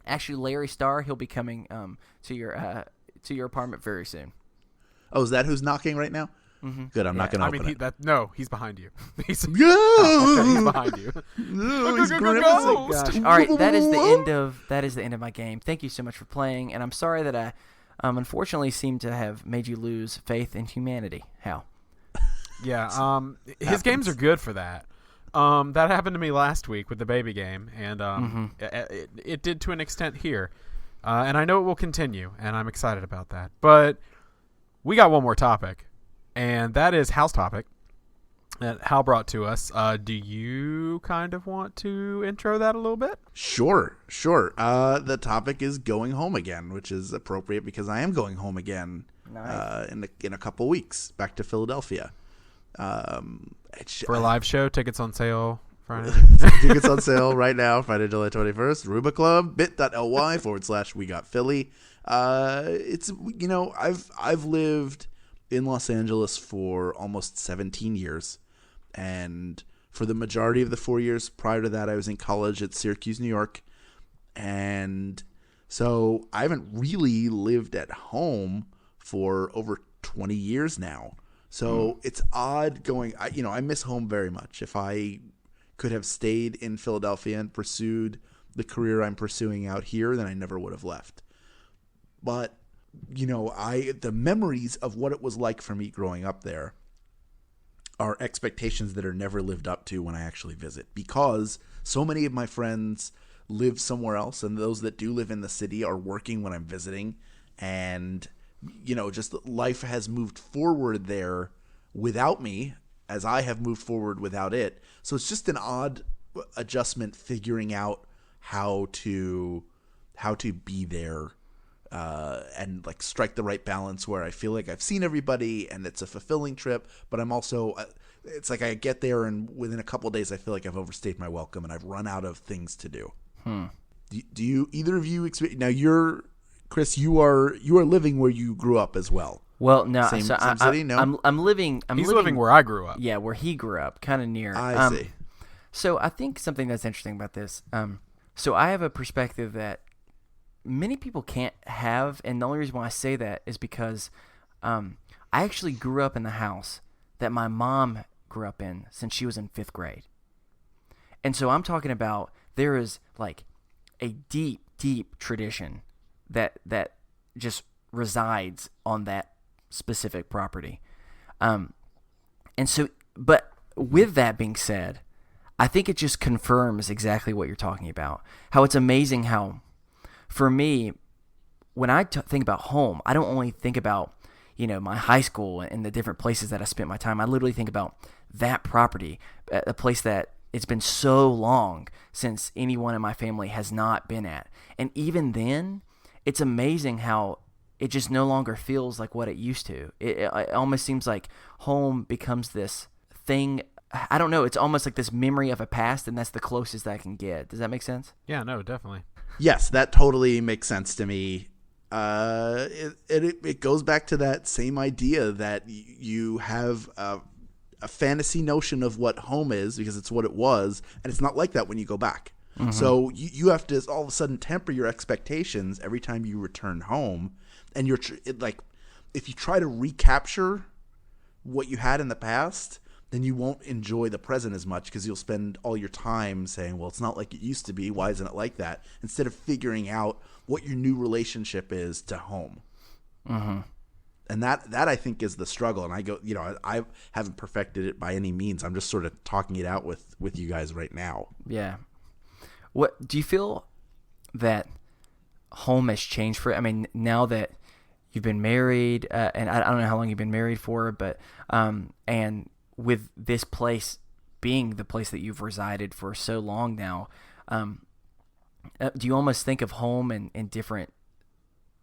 [SPEAKER 3] Actually, Larry Starr, he'll be coming to your apartment very soon.
[SPEAKER 4] Oh, is that who's knocking right now? Mm-hmm. Good. I'm not going to open it.
[SPEAKER 2] He's behind you. He's
[SPEAKER 4] Go!
[SPEAKER 2] he's behind you.
[SPEAKER 4] Oh, he's
[SPEAKER 2] Go,
[SPEAKER 4] grimacing.
[SPEAKER 2] Ghost.
[SPEAKER 3] Gosh. All right, that is the end of my game. Thank you so much for playing, and I'm sorry that I unfortunately seem to have made you lose faith in humanity. Hal.
[SPEAKER 2] Yeah. His games are good for that. That happened to me last week with the baby game, and it did to an extent here. And I know it will continue, and I'm excited about that. But we got one more topic, and that is Hal's topic that Hal brought to us. Do you kind of want to intro that a little bit?
[SPEAKER 4] Sure. The topic is going home again, which is appropriate because I am going home again in a couple weeks, back to Philadelphia.
[SPEAKER 2] For a live show, tickets on sale Friday.
[SPEAKER 4] Tickets on sale right now, Friday, July 21st. Ruba Club, bit.ly/we got Philly. It's, I've lived in Los Angeles for almost 17 years. And for the majority of the 4 years prior to that, I was in college at Syracuse, New York. And so I haven't really lived at home for over 20 years now. So it's odd going, I miss home very much. If I could have stayed in Philadelphia and pursued the career I'm pursuing out here, then I never would have left. But, the memories of what it was like for me growing up there are expectations that are never lived up to when I actually visit, because so many of my friends live somewhere else, and those that do live in the city are working when I'm visiting, and just life has moved forward there without me as I have moved forward without it. So it's just an odd adjustment figuring out how to be there and like strike the right balance where I feel like I've seen everybody and it's a fulfilling trip, but I'm also it's like I get there and within a couple of days I feel like I've overstayed my welcome and I've run out of things to do. Do you either of you experience now? Chris, you are living where you grew up as well.
[SPEAKER 3] Well, no,
[SPEAKER 4] Same city? No?
[SPEAKER 3] I'm living.
[SPEAKER 2] He's living where I grew up.
[SPEAKER 3] Yeah, where he grew up, kind of near.
[SPEAKER 4] I see.
[SPEAKER 3] So I think something that's interesting about this. So I have a perspective that many people can't have, and the only reason why I say that is because I actually grew up in the house that my mom grew up in since she was in 5th grade. And so I'm talking about there is like a deep, deep tradition that just resides on that specific property. And so, but with that being said, I think it just confirms exactly what you're talking about. How it's amazing how, for me, when I think about home, I don't only think about, my high school and the different places that I spent my time. I literally think about that property, a place that it's been so long since anyone in my family has not been at. And even then, it's amazing how it just no longer feels like what it used to. It almost seems like home becomes this thing. I don't know. It's almost like this memory of a past, and that's the closest I can get. Does that make sense?
[SPEAKER 2] Yeah, no, definitely.
[SPEAKER 4] Yes, that totally makes sense to me. It goes back to that same idea that you have a fantasy notion of what home is because it's what it was, and it's not like that when you go back. Mm-hmm. So you have to all of a sudden temper your expectations every time you return home, and if you try to recapture what you had in the past, then you won't enjoy the present as much because you'll spend all your time saying, well, it's not like it used to be. Why isn't it like that? Instead of figuring out what your new relationship is to home.
[SPEAKER 3] Mm-hmm.
[SPEAKER 4] And that I think is the struggle. And I haven't perfected it by any means. I'm just sort of talking it out with you guys right now.
[SPEAKER 3] Yeah. What do you feel that home has changed for? I mean, now that you've been married, and I don't know how long you've been married for, but and with this place being the place that you've resided for so long now, do you almost think of home in different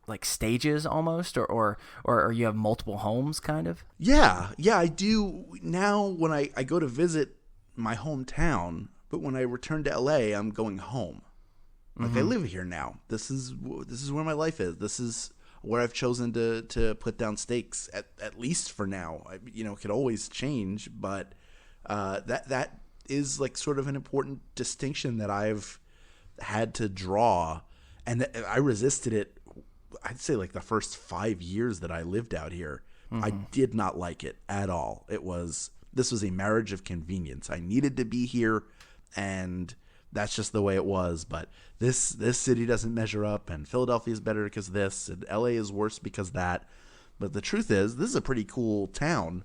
[SPEAKER 3] like stages almost, or you have multiple homes kind of?
[SPEAKER 4] Yeah, I do now when I go to visit my hometown, but when I return to LA, I'm going home. Like, I live here now. This is where my life is. This is where I've chosen to put down stakes at least for now. It could always change, but that is like sort of an important distinction that I've had to draw, and I resisted it. I'd say like the first 5 years that I lived out here, I did not like it at all. This was a marriage of convenience. I needed to be here, and that's just the way it was. But this city doesn't measure up, and Philadelphia is better because of this, and LA is worse because of that. But the truth is, this is a pretty cool town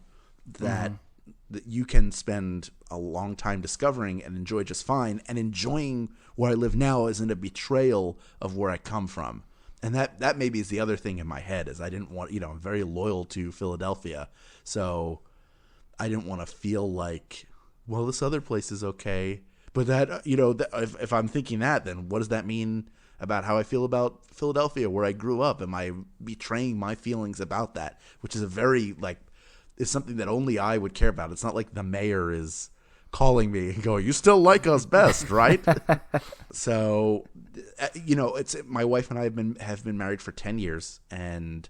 [SPEAKER 4] that you can spend a long time discovering and enjoy just fine. And enjoying where I live now isn't a betrayal of where I come from. And that maybe is the other thing in my head, is I didn't want, I'm very loyal to Philadelphia. So I didn't want to feel like, well, this other place is okay. But that, if I'm thinking that, then what does that mean about how I feel about Philadelphia, where I grew up? Am I betraying my feelings about that? Which is it's something that only I would care about. It's not like the mayor is calling me and going, you still like us best, right? So, it's my wife and I have been married for 10 years. And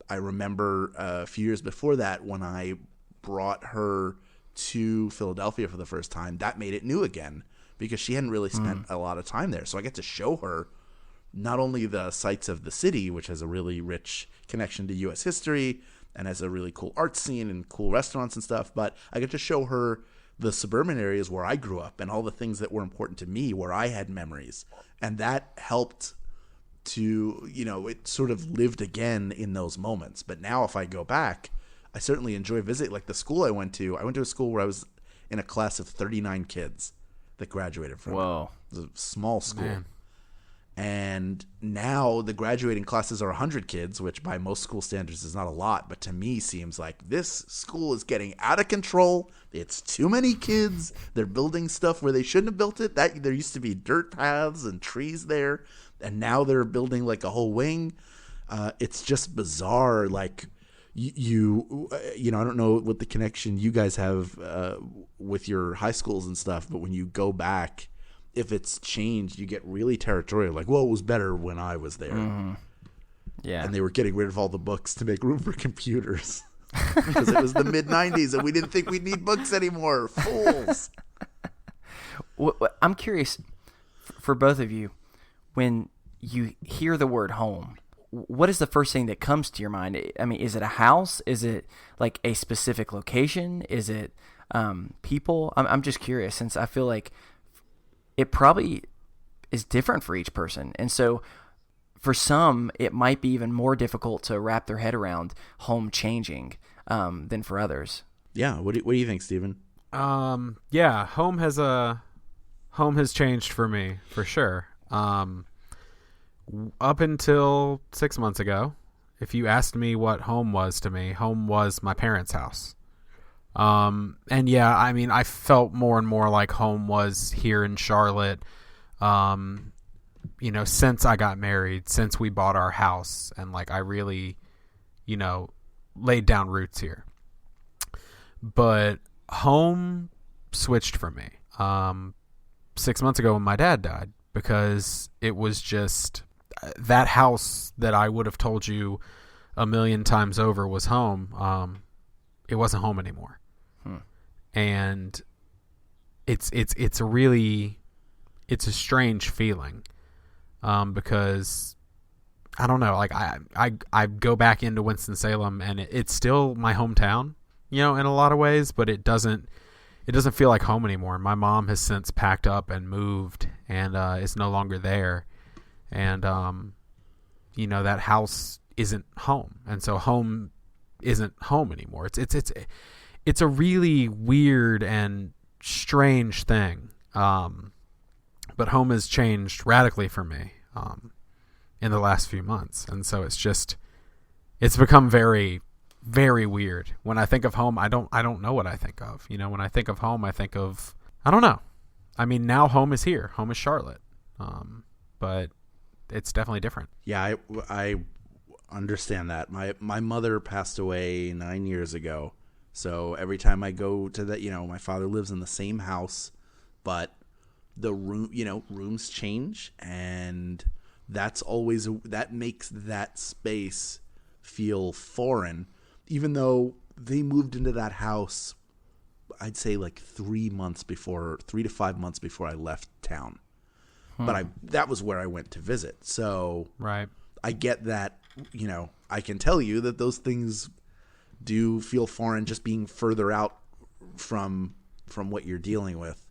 [SPEAKER 4] I remember a few years before that, when I brought her to Philadelphia for the first time, that made it new again because she hadn't really spent a lot of time there. So I get to show her not only the sights of the city, which has a really rich connection to U.S. history and has a really cool art scene and cool restaurants and stuff, but I get to show her the suburban areas where I grew up and all the things that were important to me, where I had memories. And that helped to, it sort of lived again in those moments. But now if I go back, I certainly enjoy visiting. Like the school I went to a school where I was in a class of 39 kids that graduated from
[SPEAKER 3] Whoa.
[SPEAKER 4] It was a small school.
[SPEAKER 2] Man.
[SPEAKER 4] And now the graduating classes are 100 kids, which by most school standards is not a lot, but to me seems like this school is getting out of control. It's too many kids. They're building stuff where they shouldn't have built it. There used to be dirt paths and trees there, and now they're building like a whole wing. It's just bizarre. Like I don't know what the connection you guys have with your high schools and stuff, but when you go back, if it's changed, you get really territorial. Like, well, it was better when I was there.
[SPEAKER 3] Mm-hmm. Yeah.
[SPEAKER 4] And they were getting rid of all the books to make room for computers because it was the mid-'90s and we didn't think we'd need books anymore. Fools.
[SPEAKER 3] I'm curious, for both of you, when you hear the word home, what is the first thing that comes to your mind? I mean, is it a house? Is it like a specific location? Is it people? I'm just curious, since I feel like it probably is different for each person. And so for some, it might be even more difficult to wrap their head around home changing than for others.
[SPEAKER 4] Yeah. What do you think, Stephen?
[SPEAKER 2] Yeah, home has changed for me for sure. Up until 6 months ago, if you asked me what home was to me, home was my parents' house. And yeah, I mean, I felt more and more like home was here in Charlotte, since I got married, since we bought our house, and like I really, laid down roots here. But home switched for me 6 months ago when my dad died, because it was just that house that I would have told you a million times over was home. It wasn't home anymore. And it's a strange feeling, because I don't know, like I go back into Winston-Salem and it's still my hometown, in a lot of ways, but it doesn't feel like home anymore. My mom has since packed up and moved and is no longer there. And, that house isn't home. And so home isn't home anymore. It's a really weird and strange thing. But home has changed radically for me in the last few months. And so it's become very, very weird. When I think of home, I don't know what I think of. When I think of home, I think of, I don't know. I mean, now home is here. Home is Charlotte. But it's definitely different.
[SPEAKER 4] Yeah, I understand that. My mother passed away 9 years ago. So every time I go to that, my father lives in the same house, but the rooms change, and that makes that space feel foreign, even though they moved into that house, I'd say like 3 to 5 months before I left town. But that was where I went to visit. So
[SPEAKER 2] right.
[SPEAKER 4] I get that, I can tell you that those things do feel foreign, just being further out from what you're dealing with.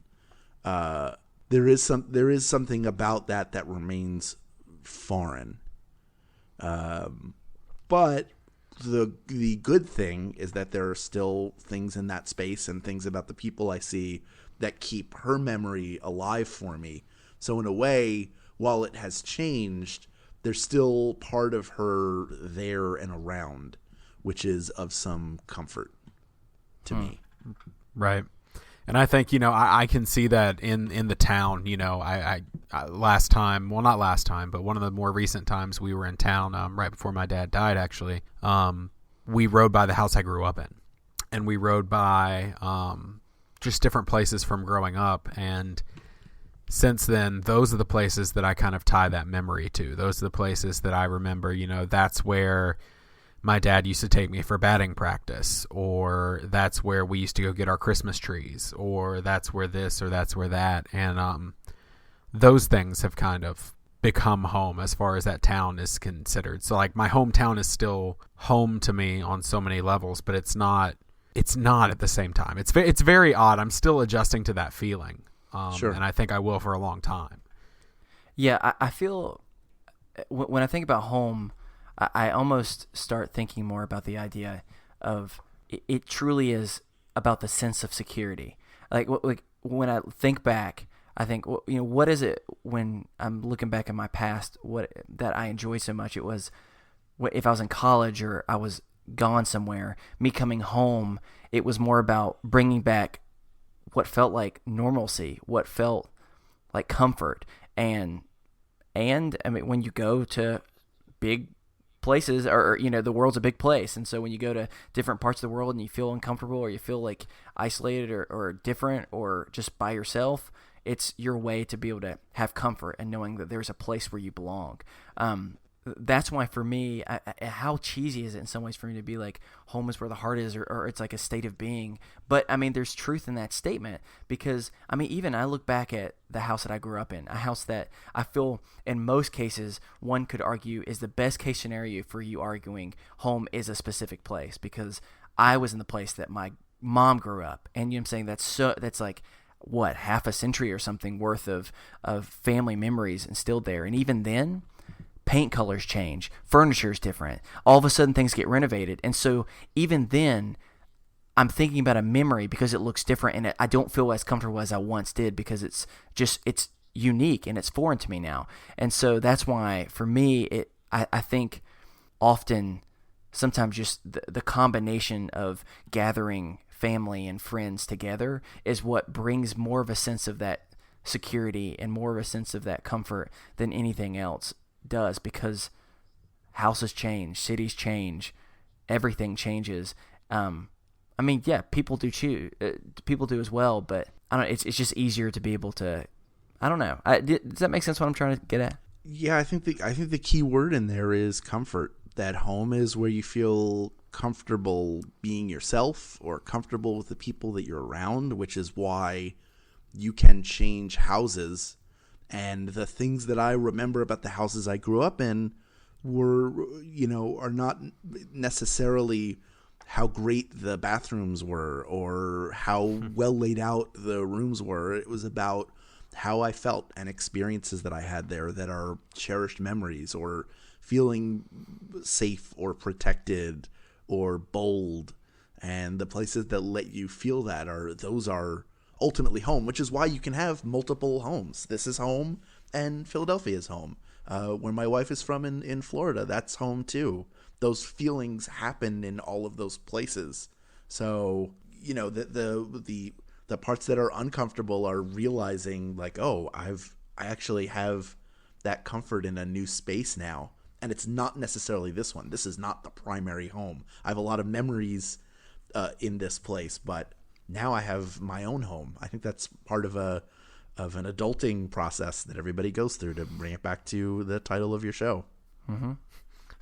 [SPEAKER 4] There is something about that remains foreign. But the good thing is that there are still things in that space and things about the people I see that keep her memory alive for me. So in a way, while it has changed, there's still part of her there and around, which is of some comfort to me.
[SPEAKER 2] Right. And I think, I can see that in the town. I last time, well, not last time, but one of the more recent times we were in town, right before my dad died, actually, we rode by the house I grew up in, and we rode by just different places from growing up. And since then, those are the places that I kind of tie that memory to. Those are the places that I remember, that's where my dad used to take me for batting practice, or that's where we used to go get our Christmas trees, or that's where this, or that's where that. And those things have kind of become home as far as that town is considered. So like my hometown is still home to me on so many levels, but it's not at the same time. It's very odd. I'm still adjusting to that feeling.
[SPEAKER 4] Sure.
[SPEAKER 2] And I think I will for a long time.
[SPEAKER 3] Yeah, I feel when I think about home, I almost start thinking more about the idea of it truly is about the sense of security. Like when I think back, I think, what is it when I'm looking back in my past, that I enjoy so much? It was if I was in college or I was gone somewhere, me coming home, it was more about bringing back what felt like normalcy, what felt like comfort. And I mean, when you go to big places, or the world's a big place, and so when you go to different parts of the world and you feel uncomfortable, or you feel like isolated or different, or just by yourself, it's your way to be able to have comfort and knowing that there's a place where you belong. that's why for me, how cheesy is it in some ways for me to be like, home is where the heart is, or it's like a state of being. But I mean, there's truth in that statement, because I mean, even I look back at the house that I grew up in, a house that I feel in most cases one could argue is the best case scenario for you arguing home is a specific place, because I was in the place that my mom grew up. And you know what I'm saying? That's like, what, half a century or something worth of family memories instilled there. And even then, paint colors change, furniture is different. All of a sudden, things get renovated, and so even then, I'm thinking about a memory because it looks different, and I don't feel as comfortable as I once did because it's unique and it's foreign to me now. And so that's why, for me, I think often, sometimes just the combination of gathering family and friends together is what brings more of a sense of that security and more of a sense of that comfort than anything else does, because houses change, cities change, everything changes. I mean, yeah, people do as well, but I don't know, it's just easier to be able to, I don't know. Does that make sense what I'm trying to get at?
[SPEAKER 4] Yeah, I think the key word in there is comfort. That home is where you feel comfortable being yourself or comfortable with the people that you're around, which is why you can change houses. And the things that I remember about the houses I grew up in are not necessarily how great the bathrooms were or how well laid out the rooms were. It was about how I felt and experiences that I had there that are cherished memories, or feeling safe or protected or bold. And the places that let you feel that those are ultimately home, which is why you can have multiple homes. This is home, and Philadelphia is home. Where my wife is from in Florida, that's home too. Those feelings happen in all of those places. So, the parts that are uncomfortable are realizing like, oh, I actually have that comfort in a new space now. And it's not necessarily this one. This is not the primary home. I have a lot of memories in this place, but now I have my own home. I think that's part of an adulting process that everybody goes through, to bring it back to the title of your show.
[SPEAKER 3] Mm-hmm.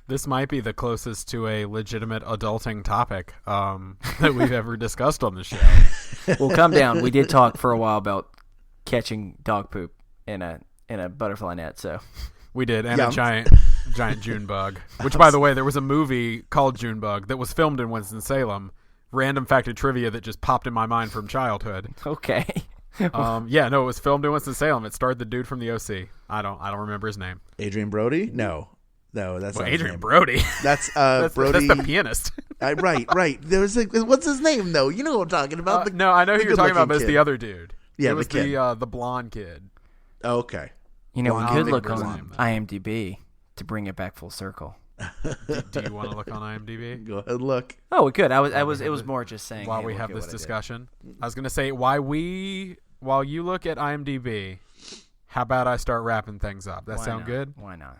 [SPEAKER 2] This might be the closest to a legitimate adulting topic that we've ever discussed on the show.
[SPEAKER 3] Well, calm down. We did talk for a while about catching dog poop in a butterfly net, so
[SPEAKER 2] we did, and a giant June bug. Which, by the way, there was a movie called June Bug that was filmed in Winston-Salem. Random fact of trivia that just popped in my mind from childhood.
[SPEAKER 3] Okay.
[SPEAKER 2] It was filmed in Winston-Salem. It starred the dude from the OC. I don't remember his name.
[SPEAKER 4] Adrian Brody? No, that's not
[SPEAKER 2] Adrian
[SPEAKER 4] his name.
[SPEAKER 2] Brody.
[SPEAKER 4] That's
[SPEAKER 2] That's
[SPEAKER 4] Brody.
[SPEAKER 2] the pianist.
[SPEAKER 4] Right. There's what's his name though? You know what I'm talking about?
[SPEAKER 2] No, I know who you're talking about, but it's the other dude.
[SPEAKER 4] Yeah,
[SPEAKER 2] it was
[SPEAKER 4] the kid.
[SPEAKER 2] the blonde kid.
[SPEAKER 4] Okay.
[SPEAKER 3] We could look on
[SPEAKER 2] blonde.
[SPEAKER 3] IMDb to bring it back full circle.
[SPEAKER 2] Do you want to look on IMDb?
[SPEAKER 4] Go ahead, look.
[SPEAKER 3] Oh, we could. It was more just saying
[SPEAKER 2] while
[SPEAKER 3] hey,
[SPEAKER 2] we
[SPEAKER 3] look
[SPEAKER 2] have
[SPEAKER 3] at
[SPEAKER 2] this
[SPEAKER 3] what I did.
[SPEAKER 2] discussion. I was going to say while you look at IMDb, how about I start wrapping things up? That sound good?
[SPEAKER 3] Why not?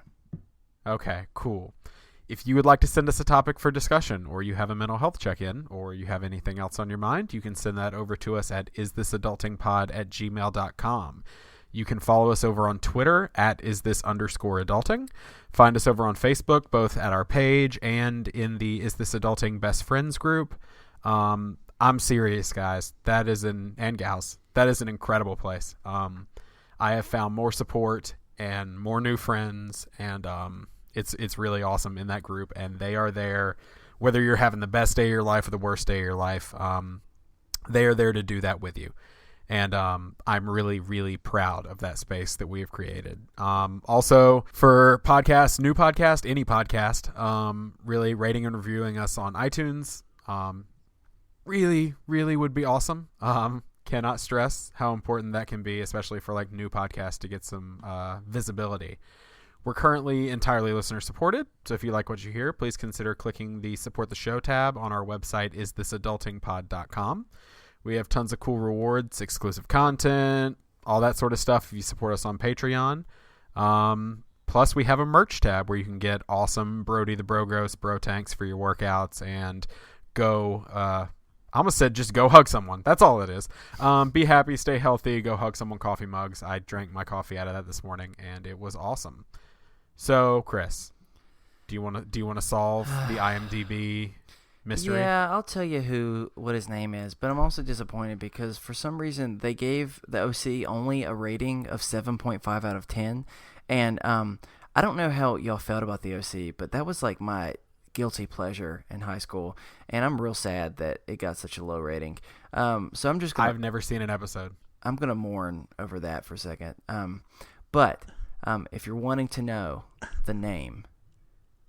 [SPEAKER 2] Okay, cool. If you would like to send us a topic for discussion, or you have a mental health check-in, or you have anything else on your mind, you can send that over to us at isthisadultingpod@gmail.com. You can follow us over on Twitter at @istthis_adulting. Find us over on Facebook, both at our page and in the Is This Adulting Best Friends group. I'm serious, guys. And gals. That is an incredible place. I have found more support and more new friends, and it's really awesome in that group. And they are there, whether you're having the best day of your life or the worst day of your life. They are there to do that with you. And I'm really, really proud of that space that we have created. Also, for podcasts, new podcast, any podcast, really rating and reviewing us on iTunes, really, really would be awesome. Cannot stress how important that can be, especially for like new podcasts to get some visibility. We're currently entirely listener supported, so if you like what you hear, please consider clicking the Support the Show tab on our website, isthisadultingpod.com. We have tons of cool rewards, exclusive content, all that sort of stuff if you support us on Patreon. Plus, we have a merch tab where you can get awesome Brody the Bro Gross Bro Tanks for your workouts and go, I almost said just go hug someone. That's all it is. Be happy, stay healthy, go hug someone coffee mugs. I drank my coffee out of that this morning, and it was awesome. So, Chris, Do you want to solve the IMDb mystery?
[SPEAKER 3] Yeah, I'll tell you what his name is, but I'm also disappointed because for some reason they gave the OC only a rating of 7.5 out of 10, and I don't know how y'all felt about the OC, but that was like my guilty pleasure in high school, and I'm real sad that it got such a low rating. So I'm just gonna,
[SPEAKER 2] I've never seen an episode.
[SPEAKER 3] I'm gonna mourn over that for a second. But if you're wanting to know the name,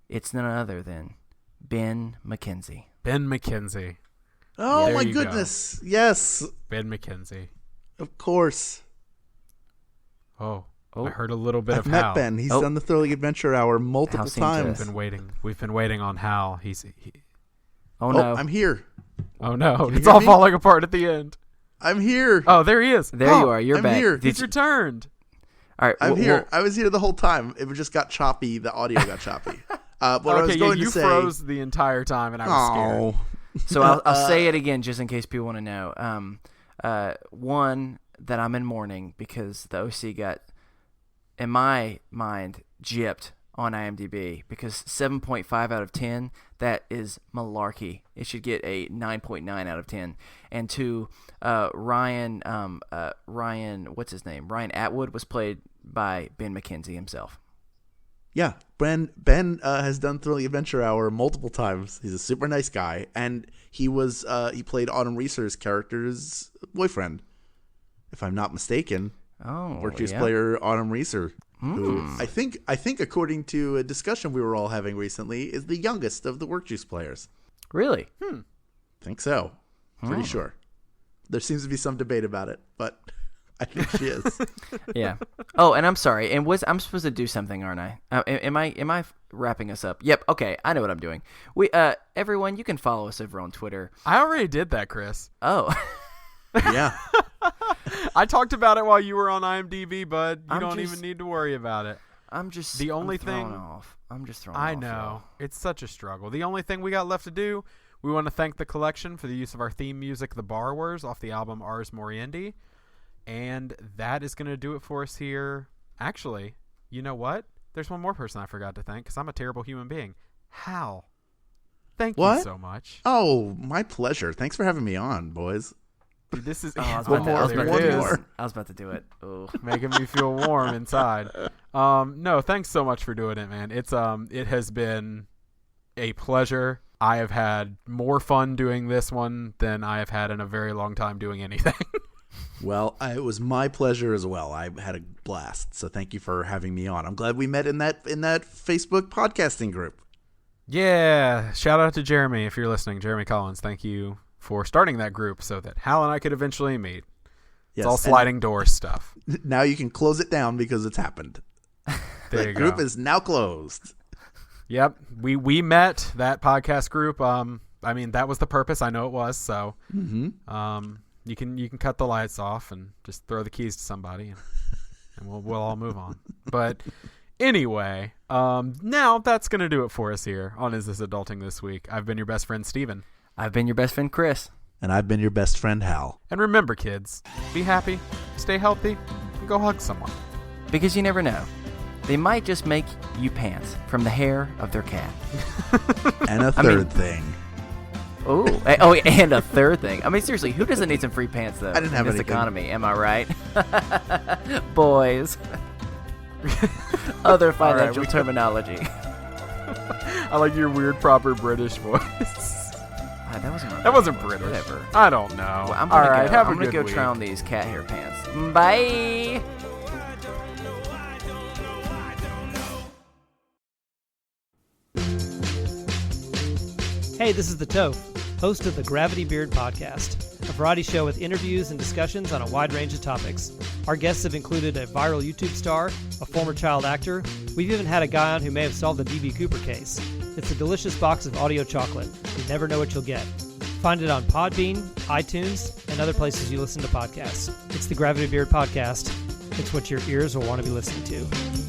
[SPEAKER 3] it's none other than Ben McKenzie.
[SPEAKER 2] Ben McKenzie.
[SPEAKER 4] Oh
[SPEAKER 2] There
[SPEAKER 4] my
[SPEAKER 2] you go.
[SPEAKER 4] goodness! Yes,
[SPEAKER 2] Ben McKenzie.
[SPEAKER 4] of course.
[SPEAKER 2] Oh,
[SPEAKER 3] Oh.
[SPEAKER 2] I heard a little bit
[SPEAKER 4] I've
[SPEAKER 2] of
[SPEAKER 4] met
[SPEAKER 2] Hal.
[SPEAKER 4] Ben. He's
[SPEAKER 3] Oh.
[SPEAKER 4] done the Thrilling Adventure Hour multiple
[SPEAKER 3] Hal seemed to-
[SPEAKER 4] times.
[SPEAKER 2] We've been waiting on Hal.
[SPEAKER 3] Oh no,
[SPEAKER 4] I'm here.
[SPEAKER 2] Oh no,
[SPEAKER 4] you
[SPEAKER 2] it's
[SPEAKER 4] hear
[SPEAKER 2] all
[SPEAKER 4] me?
[SPEAKER 2] falling apart at the end.
[SPEAKER 4] I'm here.
[SPEAKER 2] Oh, there he is.
[SPEAKER 3] there
[SPEAKER 2] Oh,
[SPEAKER 3] you are. You're
[SPEAKER 4] I'm
[SPEAKER 3] back.
[SPEAKER 4] here.
[SPEAKER 3] Did
[SPEAKER 2] He's
[SPEAKER 3] you-
[SPEAKER 2] returned.
[SPEAKER 3] all right,
[SPEAKER 4] I'm
[SPEAKER 3] well-
[SPEAKER 4] here.
[SPEAKER 3] well,
[SPEAKER 4] I was here the whole time. It just got choppy. The audio got choppy. What I was
[SPEAKER 2] Okay,
[SPEAKER 4] going
[SPEAKER 2] you
[SPEAKER 4] to say.
[SPEAKER 2] froze the entire time, and I was scared.
[SPEAKER 4] Oh,
[SPEAKER 3] So I'll say it again just in case people want to know. One, that I'm in mourning because the OC got, in my mind, gypped on IMDb because 7.5 out of 10, that is malarkey. It should get a 9.9 out of 10. And two, Ryan, what's his name? Ryan Atwood was played by Ben McKenzie himself.
[SPEAKER 4] yeah. Ben has done Thrilling Adventure Hour multiple times. He's a super nice guy, and he played Autumn Reeser's character's boyfriend, if I'm not mistaken.
[SPEAKER 3] Oh,
[SPEAKER 4] Work Juice
[SPEAKER 3] yeah.
[SPEAKER 4] player Autumn Reeser, who I think according to a discussion we were all having recently, is the youngest of the Work Juice players.
[SPEAKER 3] Really?
[SPEAKER 4] Think so. Pretty sure. There seems to be some debate about it, but I think she is.
[SPEAKER 3] Yeah. Oh, and I'm sorry. And I'm supposed to do something, aren't I? Am I wrapping us up? Yep. Okay. I know what I'm doing. Everyone, you can follow us over on Twitter.
[SPEAKER 2] I already did that, Chris.
[SPEAKER 3] Oh.
[SPEAKER 4] Yeah.
[SPEAKER 2] I talked about it while you were on IMDb, bud. You
[SPEAKER 3] I'm
[SPEAKER 2] don't
[SPEAKER 3] just-
[SPEAKER 2] even need to worry about it.
[SPEAKER 3] I'm just
[SPEAKER 2] The only
[SPEAKER 3] I'm thrown
[SPEAKER 2] thing-
[SPEAKER 3] off. I'm just thrown
[SPEAKER 2] I
[SPEAKER 3] off.
[SPEAKER 2] know.
[SPEAKER 3] y'all.
[SPEAKER 2] It's such a struggle. The only thing we got left to do, we want to thank the collection for the use of our theme music, The Borrowers, off the album Ars Moriendi. And that is going to do it for us here. Actually, you know what? There's one more person I forgot to thank because I'm a terrible human being. Hal. Thank you
[SPEAKER 4] What?
[SPEAKER 2] so much.
[SPEAKER 4] Oh, my pleasure. Thanks for having me on, boys.
[SPEAKER 2] Dude, this is
[SPEAKER 3] Oh, I was
[SPEAKER 2] one
[SPEAKER 3] about to- I
[SPEAKER 2] more.
[SPEAKER 3] was about
[SPEAKER 2] There
[SPEAKER 3] to
[SPEAKER 2] it
[SPEAKER 3] do
[SPEAKER 2] is.
[SPEAKER 3] it.
[SPEAKER 4] more.
[SPEAKER 3] I was about to do it. Oh.
[SPEAKER 2] Making me feel warm inside. No, thanks so much for doing it, man. It has been a pleasure. I have had more fun doing this one than I have had in a very long time doing anything.
[SPEAKER 4] Well, it was my pleasure as well. I had a blast. So thank you for having me on. I'm glad we met in that Facebook podcasting group.
[SPEAKER 2] Yeah, shout out to Jeremy if you're listening. Jeremy Collins, thank you for starting that group so that Hal and I could eventually meet.
[SPEAKER 4] Yes,
[SPEAKER 2] It's all sliding door stuff.
[SPEAKER 4] and now you can close it down because it's happened.
[SPEAKER 2] There
[SPEAKER 4] The
[SPEAKER 2] you
[SPEAKER 4] group
[SPEAKER 2] go.
[SPEAKER 4] is now closed.
[SPEAKER 2] Yep, we met that podcast group. I mean that was the purpose. I know it was. So, you can cut the lights off and just throw the keys to somebody, and we'll all move on. But anyway, now that's gonna do it for us here on Is This Adulting This Week. I've been your best friend Steven.
[SPEAKER 3] I've been your best friend, Chris.
[SPEAKER 4] And I've been your best friend, Hal.
[SPEAKER 2] And remember, kids, be happy, stay healthy, and go hug someone.
[SPEAKER 3] Because you never know. They might just make you pants from the hair of their cat.
[SPEAKER 4] And a third thing.
[SPEAKER 3] Oh, and a third thing. I mean, seriously, who doesn't need some free pants, though?
[SPEAKER 4] I didn't have
[SPEAKER 3] in this
[SPEAKER 4] anything.
[SPEAKER 3] economy, am I right? Boys. Other financial
[SPEAKER 2] we-
[SPEAKER 3] terminology.
[SPEAKER 2] I like your weird proper British voice. That wasn't British.
[SPEAKER 3] Whatever.
[SPEAKER 2] I don't know.
[SPEAKER 3] Well, I'm
[SPEAKER 2] All
[SPEAKER 3] gonna
[SPEAKER 2] right,
[SPEAKER 3] go.
[SPEAKER 2] have
[SPEAKER 3] I'm
[SPEAKER 2] a
[SPEAKER 3] gonna
[SPEAKER 2] good
[SPEAKER 3] go
[SPEAKER 2] week.
[SPEAKER 3] try on these cat hair pants. Bye.
[SPEAKER 5] Hey, this is the Toph, host of the Gravity Beard Podcast, a variety show with interviews and discussions on a wide range of topics. Our guests have included a viral YouTube star, a former child actor. We've even had a guy on who may have solved the D.B. Cooper case. It's a delicious box of audio chocolate. You never know what you'll get. Find it on Podbean, iTunes, and other places you listen to podcasts. It's the Gravity Beard Podcast. It's what your ears will want to be listening to.